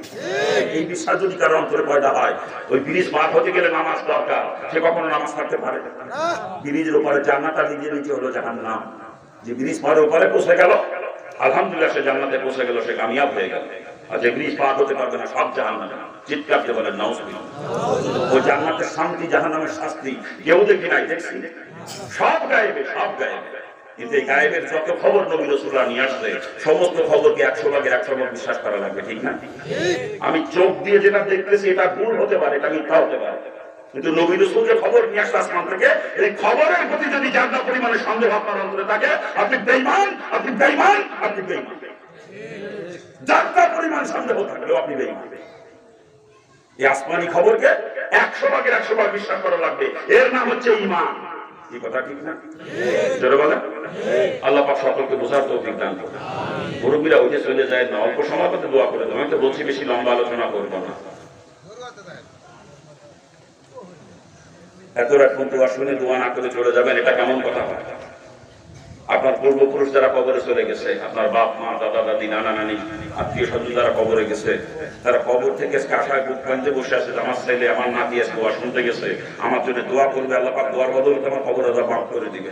এই বিশ্বাস যদি কারো অন্তরে পয়দা হয়, ওই ব্রিজ পার হতে গেলে নামাজ দরকার, সে কখনো নামাজ ছাড়তে পারে না। ব্রিজের উপরে জান্নাত আর নিজের নিচে হলো জাহান্নাম। যে ব্রিজ পার উপরে পৌঁছে গেল, আলহামদুলিল্লাহ সে জান্নাতে পৌঁছে গেল, সে কামিয়াব হয়ে গেল। আর যে ব্রিজ পার হতে পারবে না, সব জাহান্নামে। চিৎকার দিয়ে বলেন নাউজুবিল্লাহ। ওই জান্নাতের শান্তি, জাহান্নামের শাস্তি কেউ দেখি নাই, দেখছি সব গায়েবে, সব গায়েবে। কিন্তু এই গায়েবের যত খবর নবী রাসূলুল্লাহ নিয়ে আসছে, সমস্ত খবরকে 100 ভাগের 100 ভাগ বিশ্বাস করা লাগবে, ঠিক না? আমি চোখ দিয়ে যেটা দেখতেছি এটা ভুল হতে পারে, এটা মিথ্যা হতে পারে, কিন্তু নবী রাসূল যে খবর নিয়ে আসছে আসমান থেকে, এই খবরের প্রতি যদি যারা পরিমাণে সন্দেহ আপনার অন্তরে থাকে, আপনি বেঈমান, আপনি বেঈমান, আপনি বেঈমান। যারা পরিমাণ সন্দেহ থাকলেও আপনি বেঈমান। এই আসমানি খবরকে 100 ভাগের 100 ভাগ বিশ্বাস করা লাগবে। এর নাম হচ্ছে ঈমান। এই কথা ঠিক না? জোরে বলেন। আল্লাহ পাক সকলকে বোঝার তৌফিক দান করুন। মুরব্বিরা উঠে চলে যায় না, অল্প সময় মধ্যে দোয়া করে দেবো। আমি তো বলছি বেশি লম্বা আলোচনা করবো না। এত রাত পর্যন্ত শুনে দোয়া না করে চলে যাবেন, এটা কেমন কথা হয়? আপনার পূর্বপুরুষ যারা কবরে চলে গেছে, আপনার বাপ মা, দাদা দাদি, নানা নানি, আত্মীয় স্বজন যারা কবরে গেছে, তারা কবর থেকে কাঁসায় বুক বাঁধতে বসে আছে, আমার ছেলে, আমার নাতি আজকে দোয়া শুনতে গেছে, আমার জন্য দোয়া করবে, আল্লাহ পাক দোয়ার বদলে আমার কবর আল্লাহ মাফ করে দিবে।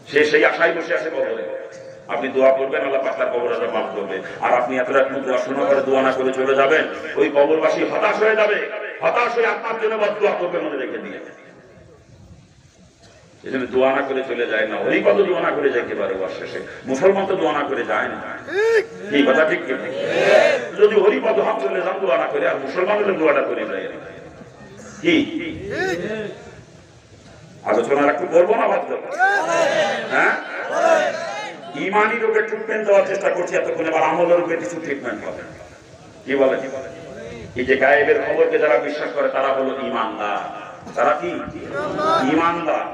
সে সেই আশায় বসে আছে কবরে। আপনি দোয়া করবেন, আল্লাহ পাক তার কবর আল্লাহ মাফ করবে। আর আপনি এত রাত দোয়া শোনা করে দোয়া না করে চলে যাবেন, ওই কবরবাসী হতাশ হয়ে যাবে, হতাশ হয়ে আপনার জন্য দোয়া করবে, মনে রেখে দিয়ে। এজন্য দোয়া না করে চলে যায় না। ওই কত দোয়া না করে যাইতে পারে, শেষে মুসলমান তো দোয়া না করে যায় না। কি কথা ঠিক কি? যদি হরিপদ হাত চলে যান দোয়া না করে, আর মুসলমান হলে দোয়াটা করে যায় কি? আলোচনা একটু করবো না ভাবতে? হ্যাঁ, ইমানি রোগের ট্রিটমেন্ট দেওয়ার চেষ্টা করছি এতক্ষণ, এবার আমলের রোগের কিছু ট্রিটমেন্ট হবে। কি বলে? এই যে গায়েবের খবরকে যারা বিশ্বাস করে তারা হলো ঈমানদার। তারা কি? ঈমানদার।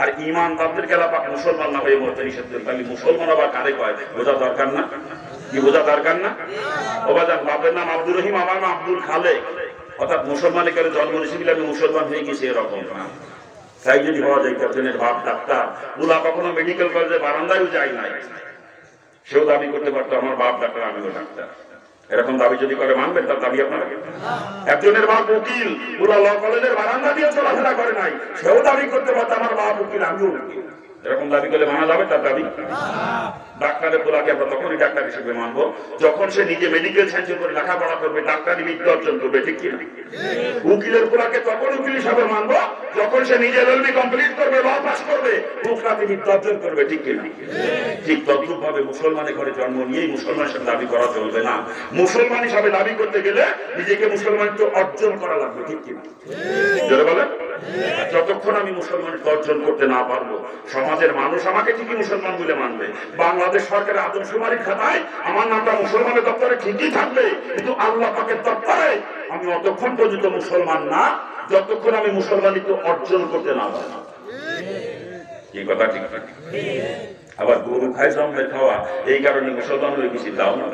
আর ঈমানদারদেরকে আল্লাহ পাক মুসলমান না হয়ে মরতে নিষেধ করে। তাহলে মুসলমান আবার কারে কয়? বোঝা দরকার না? কি বোঝা দরকার না? ও বাজান, বাপের নাম আব্দুর রহিম, আমার নাম আব্দুল খালেক, অর্থাৎ মুসলমানের কাছে জন্ম নিয়েছিল, আমি মুসলমান হয়ে গেছি, এরকম না। তাই যদি হওয়া যায়, একজনের বাপ ডাক্তার, বুলা কখনো মেডিকেল কলেজে বারান্দায়ও যায় নাই, সেও দাবি করতে পারতো আমার বাপ ডাক্তার, আমিও ডাক্তার। এরকম দাবি যদি করে মানবেন তার দাবি আপনারা? একজনের বাপ উকিল, বুলা ল কলেজের বারান্দা দিয়ে চলাফেরা করে নাই, সেও দাবি করতে পারতো আমার বাপ উকিল, আমিও উকিল। এরকম দাবি করলে মানা যাবে তার দাবি? ডাক্তারের পোলাকে আমরা তখনই ডাক্তার হিসেবে মানবো যখন সে নিজে মেডিকেল সায়েন্সের উপরে লেখাপড়া করবে, ডাক্তারি বিদ্যা অর্জন করবে, ঠিক কিনা? উকিলের পোলাকে তখন উকিল হিসাবে মানবো যখন সে নিজে এলএলবি কমপ্লিট করবে, ল পাস করবে, উকিলাতি বিদ্যা অর্জন করবে, ঠিক কিনা? ঠিক তদ্রূপ ভাবে মুসলমানের ঘরে জন্ম নিয়েই মুসলমান হিসেবে দাবি করা চলবে না। মুসলমান হিসাবে দাবি করতে গেলে নিজেকে মুসলমানকে অর্জন করা লাগবে, ঠিক কিনা? জোরে বলেন। যতক্ষণ আমি মুসলমানকে অর্জন করতে না পারবো, সমাজের মানুষ আমাকে ঠিকই মুসলমান বলে মানবে, বাংলাদেশ সরকারের আদমশুমারির খাতায় আমার নামটা মুসলমানের দপ্তরে ঠিকই থাকবে, কিন্তু আল্লাহ পাকের দপ্তরে আমি অতক্ষণ পর্যন্ত মুসলমান না যতক্ষণ আমি মুসলমানিকে অর্জন করতে না পারবো। কি কথা ঠিক? আবার গরু খাই জন্মের খাওয়া, এই কারণে মুসলমান হয়ে গেছি, তাও না।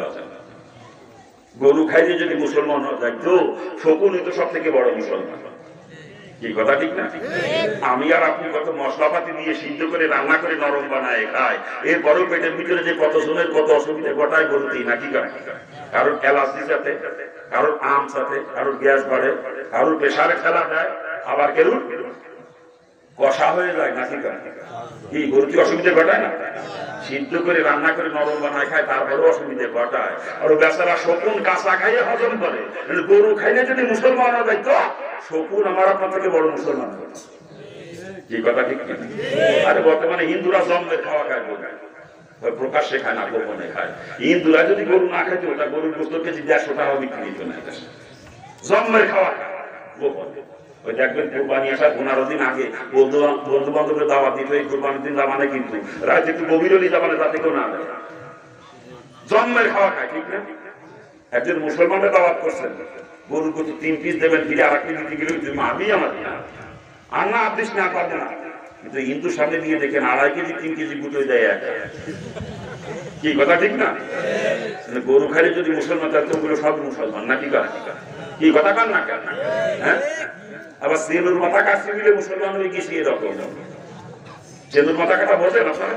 গরু খাইলে যদি মুসলমান হওয়া যায় তো শকুনই তো সব থেকে বড় মুসলমান। কি কথা ঠিক না? আমি আর আপনি কত মশলাপাতি দিয়ে সিদ্ধ করে রান্না করে নরম বানায় খাই, এরপরেও পেটের ভিতরে যে কত জনের কত অসুবিধা ঘটায় বলতেই না। কি করে? কারোর অ্যালার্জির সাথে, কারোর আম সাথে, কারোর গ্যাস বাড়ে, কারোর প্রেসারে খেলা দেয়, আবার কেউ কষা হয়ে যায়, নাকি কি গরু কি অসুবিধা ঘটায় না? সিদ্ধ করে রান্না করে নরম বানায় খায়, তারপরেও অসুবিধা ঘটায়। আর বেচারা শকুন কাঁচা খাইয়ে হজম করে। গরু খাইলে যদি মুসলমান হওয়া যায় তো শকুন আমার আপনার থেকে বড় মুসলমান করে। কি কথা ঠিক? আরে বর্তমানে হিন্দুরা জন্মের খাওয়া খায়, প্রকাশ্যে খায় না, গোপনে খায়। হিন্দুরা যদি গরু না খাইতো, ওটা গরুর গোস্ত কেজি 150 টাকা বিক্রি হতো না। জন্মের খাওয়া গোপনে। ওই দেখবেন কোরবানি আসার 15 দিন আগে বন্ধু বান্ধবের দাওয়াত দিতে, এই কোরবানির দিন জামানে কিন্তু রাত একটু গভীর হলে জামানে তাতে কেউ না দেয়, জন্মের খাওয়া খায়, ঠিক না? একজন মুসলমানের দাওয়াত করছেন, গরুর কত 3 পিস দেবেন, ফিরে আর 1 পিস দিতে গেলে তুমি আমি আমার আর না আদিস না পারবে না। কিন্তু হিন্দুর সামনে নিয়ে দেখেন 2.5 কেজি 3 কেজি গুটোই দেয় এক। কি কথা ঠিক না? গরু খাইলে যদি মুসলমান, তার তো ওগুলো সব মুসলমান, নাকি? কি কথা কান না কেন? হ্যাঁ, আবার সেনুর মাথা কাটছে মিলে মুসলমান হয়ে গেছে এরকম। সেনুর মাথা কাটা বোঝেন আপনারা?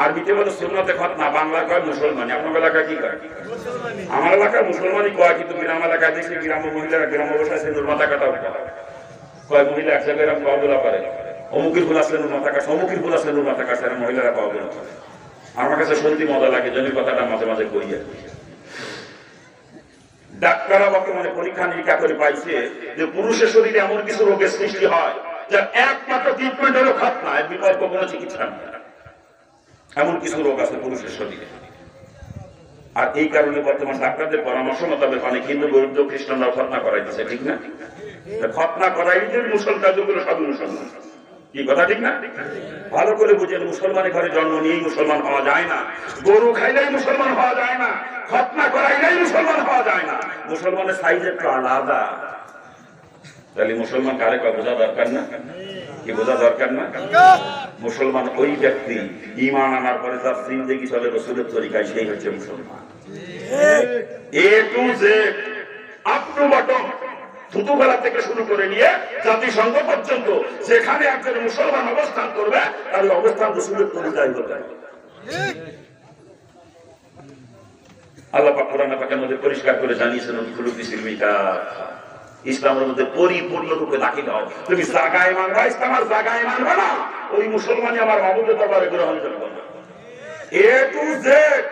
আরবিতে বলে সুন্নতে খতনা, বাংলা কয় মুসলমানি। আপনার এলাকায় কি কয়? আমার এলাকায় মুসলমানই কয়, কিন্তু গ্রাম এলাকায় দেখছি গ্রামের মহিলারা গ্রাম অবস্থায় সেনুর মাথা কাটাও কয়। মহিলা এক জায়গায় এরকম পাওয়া বলা পারে, অমুকের ফুল আসলে মাথা কাটছে, অমুকের ফুল আসলে মাথা কাটছে, মহিলারা পাওয়া বলা পারে। আমার কাছে শুনতে মজা লাগে, জন্য কথাটা মাঝে মাঝে কই আর কি। ডাক্তাররা বর্তমানে পরীক্ষা নিরীক্ষা করে পাইছে যে পুরুষের শরীরে এমন কিছু রোগের সৃষ্টি হয় যার একমাত্র ট্রিটমেন্ট হলো খতনা, এর বিকল্প কোনো চিকিৎসা নেই। এমন কিছু রোগ আছে পুরুষের শরীরে। আর এই কারণে বর্তমান ডাক্তারদের পরামর্শ মোতাবেক অনেক হিন্দু বৌদ্ধ খ্রিস্টানরাও খতনা করাইতেছে, ঠিক না? খতনা করাইতে মুসল কাজগুলো সাধু মুসলমান, কি কথা ঠিক না? ভালো করে বুঝেন, মুসলমানের ঘরে জন্ম নিয়েই মুসলমান হওয়া যায় না, গরু খাইলেই মুসলমান হওয়া যায় না, খতনা করাইলেই মুসলমান হওয়া যায় না। মুসলমানের সাইজ একটু আলাদা। তাহলে মুসলমান কারে বোঝা দরকার না? কি বোঝা দরকার না? মুসলমান ওই ব্যক্তি ঈমান আনার পরে তার জিন্দেগি চলে রাসূলের তরিকায়, সেই হচ্ছে মুসলমান। A to Z, up to bottom, ছোটবেলা থেকে শুরু করে নিয়ে জাতিসংঘ পর্যন্ত যেখানে একজন মুসলমান অবস্থান করবে তার অবস্থান রাসূলের তরিকায় হতে হবে। আল্লাহ পাক কোরআনে পাকের মধ্যে পরিষ্কার করে জানিয়েছেন, ইসলামের মধ্যে পরিপূর্ণ রূপে দাখিল হও। তুমি জায়গায় মানবা ইসলাম, আর জায়গায় মানবা না ওই মুসলমানই আমার মাবুদের দরবারে গ্রহণযোগ্য না। এ টু জেড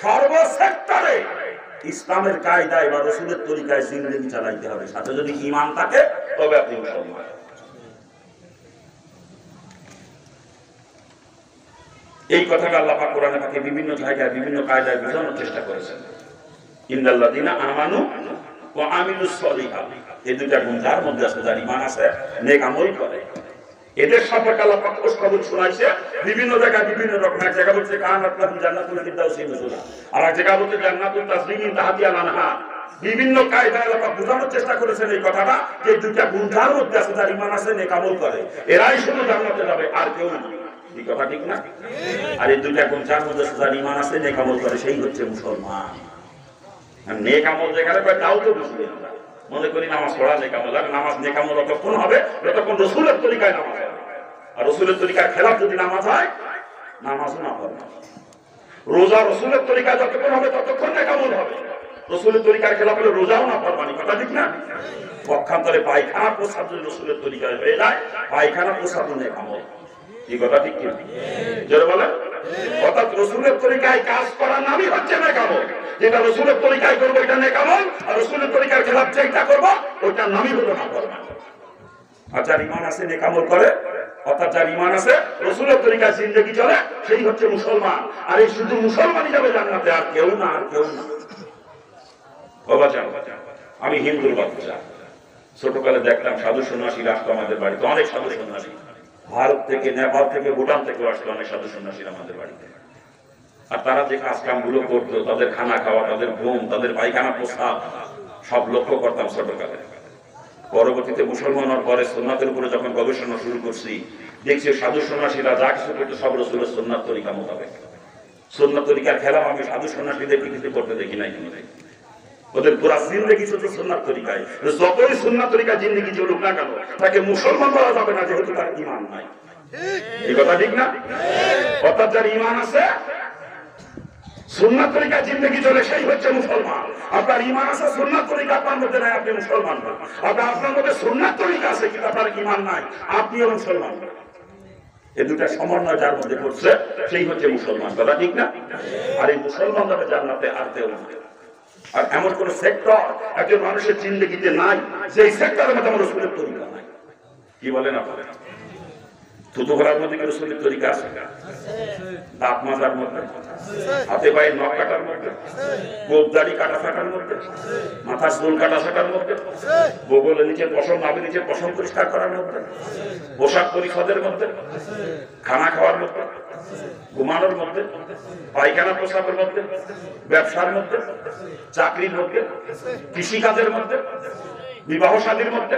সর্ব সেক্টরে ইসলামের কায়দায় বা রাসূলের তরিকায় জিন্দেগি চালাইতে হবে। সাথে যদি ঈমান থাকে তবে আপনি মুসলমান। এই কথাটা আল্লাহ পাক কোরআনে পাকে বিভিন্ন জায়গায় বিভিন্ন কায়দায় বোঝানোর চেষ্টা করেছেন। ইন্নাল্লাযীনা আমানু ওয়া আমিলুস সলিহাত, এই দুইটা গুণ যার মধ্যে আছে, যার ঈমান আছে, নেক আমল করে, এদের সম্পর্কে আল্লাহ পাক খবর শোনাইছে বিভিন্ন জায়গায় বিভিন্ন রকম। এক জায়গা বলছে কানাত লাহুম জান্নাতুল ফিরদাউসি নুজুলা, আর এক জায়গা বলছে জান্নাতুল তাসনিম মিন তাহতিহাল আনহার। বিভিন্ন কায়দায় আল্লাহ পাক বোঝানোর চেষ্টা করেছেন এই কথাটা, যে দুইটা গুণ যার মধ্যে আছে, যার ঈমান আছে, নেক আমল করে, এরাই শুধু জান্নাতে যাবে, আর কেউ না। এই কথা ঠিক না? আর এই দুইটা গুণ যার মধ্যে আছে, যার ঈমান আছে, নেক আমল করে, সেই হচ্ছে মুসলমান। নেক আমল যেখানে পায় তাও তো বুঝবে না, মনে করি নামাজ পড়া নেক আমল। আর নামাজ নেক আমল যতক্ষণ হবে ততক্ষণ রাসূলের তরিকায় নামাজ হবে। আর রাসূলের তরিকার খেলাফ যদি নামাজ হয়, নামাজও না পড়বে। রোজা রাসূলের তরিকায় যতক্ষণ হবে ততক্ষণ নেক আমল হবে। রাসূলের তরিকার খেলাফ হলে রোজাও না পড়বানি, কথা ঠিক না? পক্ষান্তরে পায়খানা প্রস্রাব যদি রাসূলের তরিকায় হয়ে যায়, পায়খানা প্রস্রাব নেক আমল। এই কথা ঠিক কি? যারা বলে অর্থাৎ রাসূলের তরিকায় কাজ করার নামই হচ্ছে নেক আমল। যেটা রাসূলের তরিকায় করবো এটা নেক আমল, আর রাসূলের তরিকার খেলাফ যেটা করবো ওটার নামই হলো না করবা। আর যার ঈমান আছে নেক আমল করে, অর্থাৎ যার ঈমান আছে রাসূলের তরিকায় জিন্দেগি চলে, সেই হচ্ছে মুসলমান। আর এই শুধু মুসলমানই যাবে জান্নাতে, আর কেউ না, আর কেউ না। বাবা জান, আমি হিন্দুর বাচ্চা, ছোটকালে দেখতাম সাধু সন্ন্যাসীরা আসতো আমাদের বাড়িতে, অনেক সাধু সন্ন্যাসী ভারত থেকে, নেপাল থেকে, ভুটান থেকে আসতো অনেক সাধু সন্ন্যাসীরা আমাদের বাড়িতে। আর তারা যে কাজ কাম গুলো করতো, তাদের খানা খাওয়া, তাদের ঘুম, তাদের পায়খানা প্রস্রাব সব লক্ষ্য করতাম ছোটকালে। পরবর্তীতে মুসলমান হওয়ার পরে সুন্নাতের উপরে যখন গবেষণা শুরু করছি, দেখছি সাধু সন্ন্যাসীরা যা কিছু করতো সব রাসূলের সুন্নাত তরিকা মোতাবেক। সুন্নাত তরিকার খেলাফ আমি সাধু সন্ন্যাসীদের কিছু করতে দেখি নাই। ওদের পুরা জিন্দেগি শুধু সুন্নাত তরিকায়। যতই সুন্নাত তরিকা জিন্দেগি চলুক না কেন, তাকে মুসলমান বলা যাবে না, যেহেতু তার ঈমান নাই। এই কথা ঠিক না? অর্থাৎ যার ঈমান আছে, সুন্নাত তরিকা জিন্দেগি চলে, সেই হচ্ছে মুসলমান। আপনার ঈমান আছে, সুন্নাত তরিকা আপনার মধ্যে নাই, আপনি মুসলমান না। আপনার মধ্যে সুন্নাত তরিকা আছে কিন্তু আপনার ঈমান নাই, আপনিও মুসলমান না। এই দুটা সমন্বয় যার মধ্যে করছে, সেই হচ্ছে মুসলমান। কথা ঠিক না? আর এই মুসলমান যাবে জান্নাতে, আর কেউ না। আর এমন কোন সেক্টর একজন মানুষের জিন্দেগিতে নাই যেই সেক্টরের মধ্যে আমার রাসূলের তরিকা নাই। কি বলেন আপনারা? থুতু ভরার মধ্যে কি রাসূলের তরিকা আছে? দাঁত মাজার মধ্যে, হাতে পায়ে নখ কাটার মধ্যে, গোপ দাড়ি কাটা ফাটার মধ্যে, মাথার চুল কাটা ফাটার মধ্যে, বগলের নিচে পশম, নাভির নিচে পশম পরিষ্কার করার মধ্যে, পোশাক পরিচ্ছদের মধ্যে, খানা খাওয়ার মধ্যে, ঘুমানোর মধ্যে, পায়খানা প্রস্রাবের মধ্যে, ব্যবসার মধ্যে, চাকরির মধ্যে, কৃষিকাজের মধ্যে, বিবাহ শাদীর মধ্যে,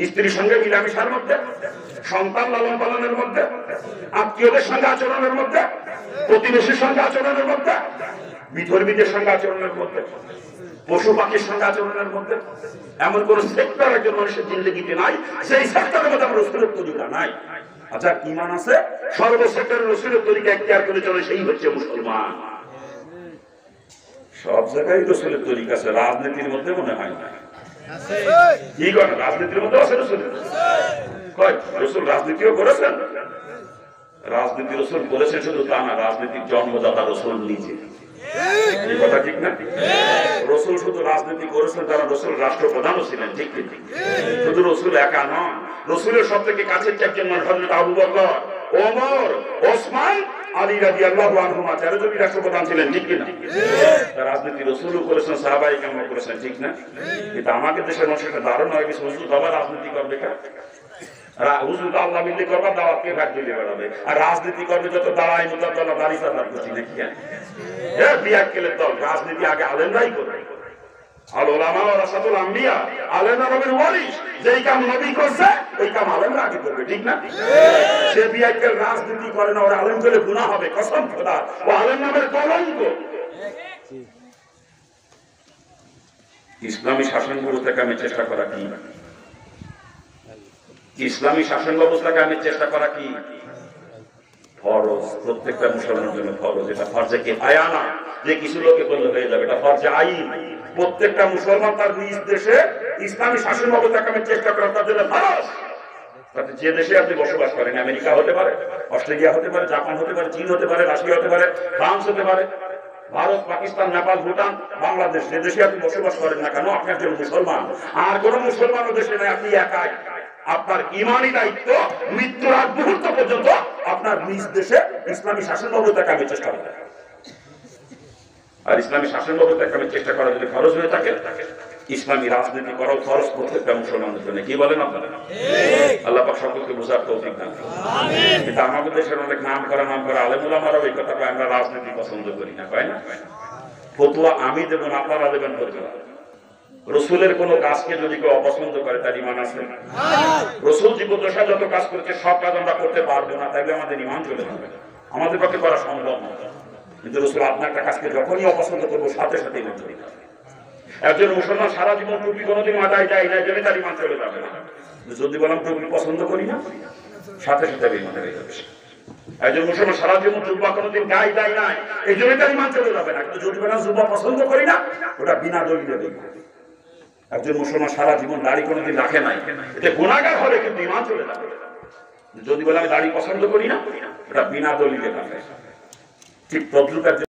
স্ত্রীর সঙ্গে মিলামিশার মধ্যে, সন্তান লালন পালনের মধ্যে, আত্মীয়দের সঙ্গে আচরণের মধ্যে, প্রতিবেশীর সঙ্গে আচরণের মধ্যে, বিধর্মীদের সঙ্গে আচরণের মধ্যে, পশু পাখির সঙ্গে আচরণের মধ্যে এমন কোন সেক্টর একজন মানুষের জিন্দগিতে নাই সেই সেক্টরের মধ্যে আমার রসুলের তরিকা নাই। আচ্ছা ঈমান আছে সর্বসেক্টরে রসুলের তরিকা এখতিয়ার করে চলে, সেই হচ্ছে মুসলমান। সব জায়গায় রসুলের তরিকা আছে, রাজনীতির মধ্যে মনে হয় না। কি করেন রাজনীতির মধ্যে আছে রসুল? রসুল রাজনীতিও করেছেন? রাজনীতি রসুল করেছেন শুধু তা না, রাজনীতির জন্মদাতা রসুল নিজে। এই কথা ঠিক না? রসুল শুধু রাজনীতি করেছেন তারা, রসুল রাষ্ট্রপ্রধানও ছিলেন, ঠিক ঠিক। শুধু রসুল একা নন, রসুলের সব থেকে কাছের চারজন মানুষ হযরত আবু বকর, ওমর, ওসমান, আলী রাদিয়াল্লাহু আনহুমা, 13 জন রাষ্ট্রপ্রধান ছিলেন, ঠিক কিনা? রাজনীতি রসুলও করেছেন, সাহাবায়ে কেরামও করেছেন, ঠিক না? কিন্তু আমাদের দেশের মানুষ একটা ধারণা হয়ে গেছে হুজুর বাবা রাজনীতি করবে কা, হুজুর আল্লাহ মিল্লি করবা, দাওয়াতকে ভাগ দিলে বেড়াবে, আর রাজনীতি করবে যত দাঁড়াই মুতাদ্দালা দাড়ি সাদার করছি নাকি? হ্যাঁ বিয়াক্কেলের দল, রাজনীতি আগে আলেমরাই করবে। আল উলামা ওয়ারাসাতুল আম্বিয়া, আলেমরা নবীর ওয়ারিস, যেই কাম নবী করছে ওই কাম আলেমরা আগে করবে, ঠিক না? সে বিয়াক্কেল রাজনীতি করে না, ওর আলেম করলে গুনাহ হবে, কসম খোদা, ও আলেম নামের কলঙ্ক। ইসলামী শাসন ব্যবস্থা কামে চেষ্টা করা কি? ইসলামী শাসন ব্যবস্থা কামের চেষ্টা করা কি ফরজ, প্রত্যেকটা মুসলমানের জন্য ফরজ। এটা ফরজে কিফায়া না যে কিছু লোকে বললে হয়ে যাবে, এটা ফরজে আইন। প্রত্যেকটা মুসলমান তার নিজ দেশে ইসলামী শাসন ব্যবস্থা কামের চেষ্টা করা তার জন্য ফরজ। তাতে যে দেশে আপনি বসবাস করেন, আমেরিকা হতে পারে, অস্ট্রেলিয়া হতে পারে, জাপান হতে পারে, চীন হতে পারে, রাশিয়া হতে পারে, ফ্রান্স হতে পারে, ভারত, পাকিস্তান, নেপাল, ভুটান, বাংলাদেশ, যে দেশে আপনি বসবাস করেন না কেন, আপনি একজন মুসলমান। আর কোন মুসলমান দেশে নাই, আপনি একাই। আপনার ইমানি দায়িত্ব মৃত্যুর আগ মুহূর্ত পর্যন্ত আপনার নিজ দেশে ইসলামী শাসন ব্যবস্থা কামের চেষ্টা করা। আর ইসলামী শাসন ব্যবস্থা কামের চেষ্টা করা যদি ফরজ হয়ে থাকে, ইসলামী রাজনীতি করাও ফরজ প্রত্যেকটা মুসলমানদের জন্য। কি বলেন আপনারা? আল্লাহ পাক সকলকে বোঝার তৌফিক দান করুন। কিন্তু আমাদের দেশের অনেক নাম করা আলেম উলামারাও এই কথা কয়, আমরা রাজনীতি পছন্দ করি না, কয় না? ফতোয়া আমি দেব না, আপনারা দেবেন ফতোয়া। রসুলের কোন কাজকে যদি কেউ অপছন্দ করে তার ঈমান আছে? রসুল জীবদ্দশায় যত কাজ করেছে সব কাজ আমরা করতে পারবো না, তাইলে আমাদের ঈমান চলে যাবে, আমাদের পক্ষে করা সম্ভব না। কিন্তু রসুল আপনার একটা কাজকে যখনই অপছন্দ করবো সাথে সাথে ঈমান চলে যাবে। একজন মুসলমান সারা জীবন টুপি কোনোদিন মাথায় যায় না, জন্য তার ঈমান চলে যাবে না। যদি বললাম টুপি পছন্দ করি না, সাথে সাথে ঈমান হয়ে যাবে। একজন মুসলমান সারা জীবন জুব্বা কোনোদিন গায়ে যায় না, এই জন্য তার ঈমান চলে যাবে না। কিন্তু যদি বললাম জুব্বা পছন্দ করি না, ওটা বিনা দলিলে দেবে। একজন মুসলমান সারা জীবন দাড়ি কোনোদিন রাখে নাই, এটা গুনাহগার হবে, কিন্তু ঈমান চলে যাবে। যদি বলে আমি দাড়ি পছন্দ করি না, ওটা বিনা দলিলে রাখে। ঠিক তদ্রুপ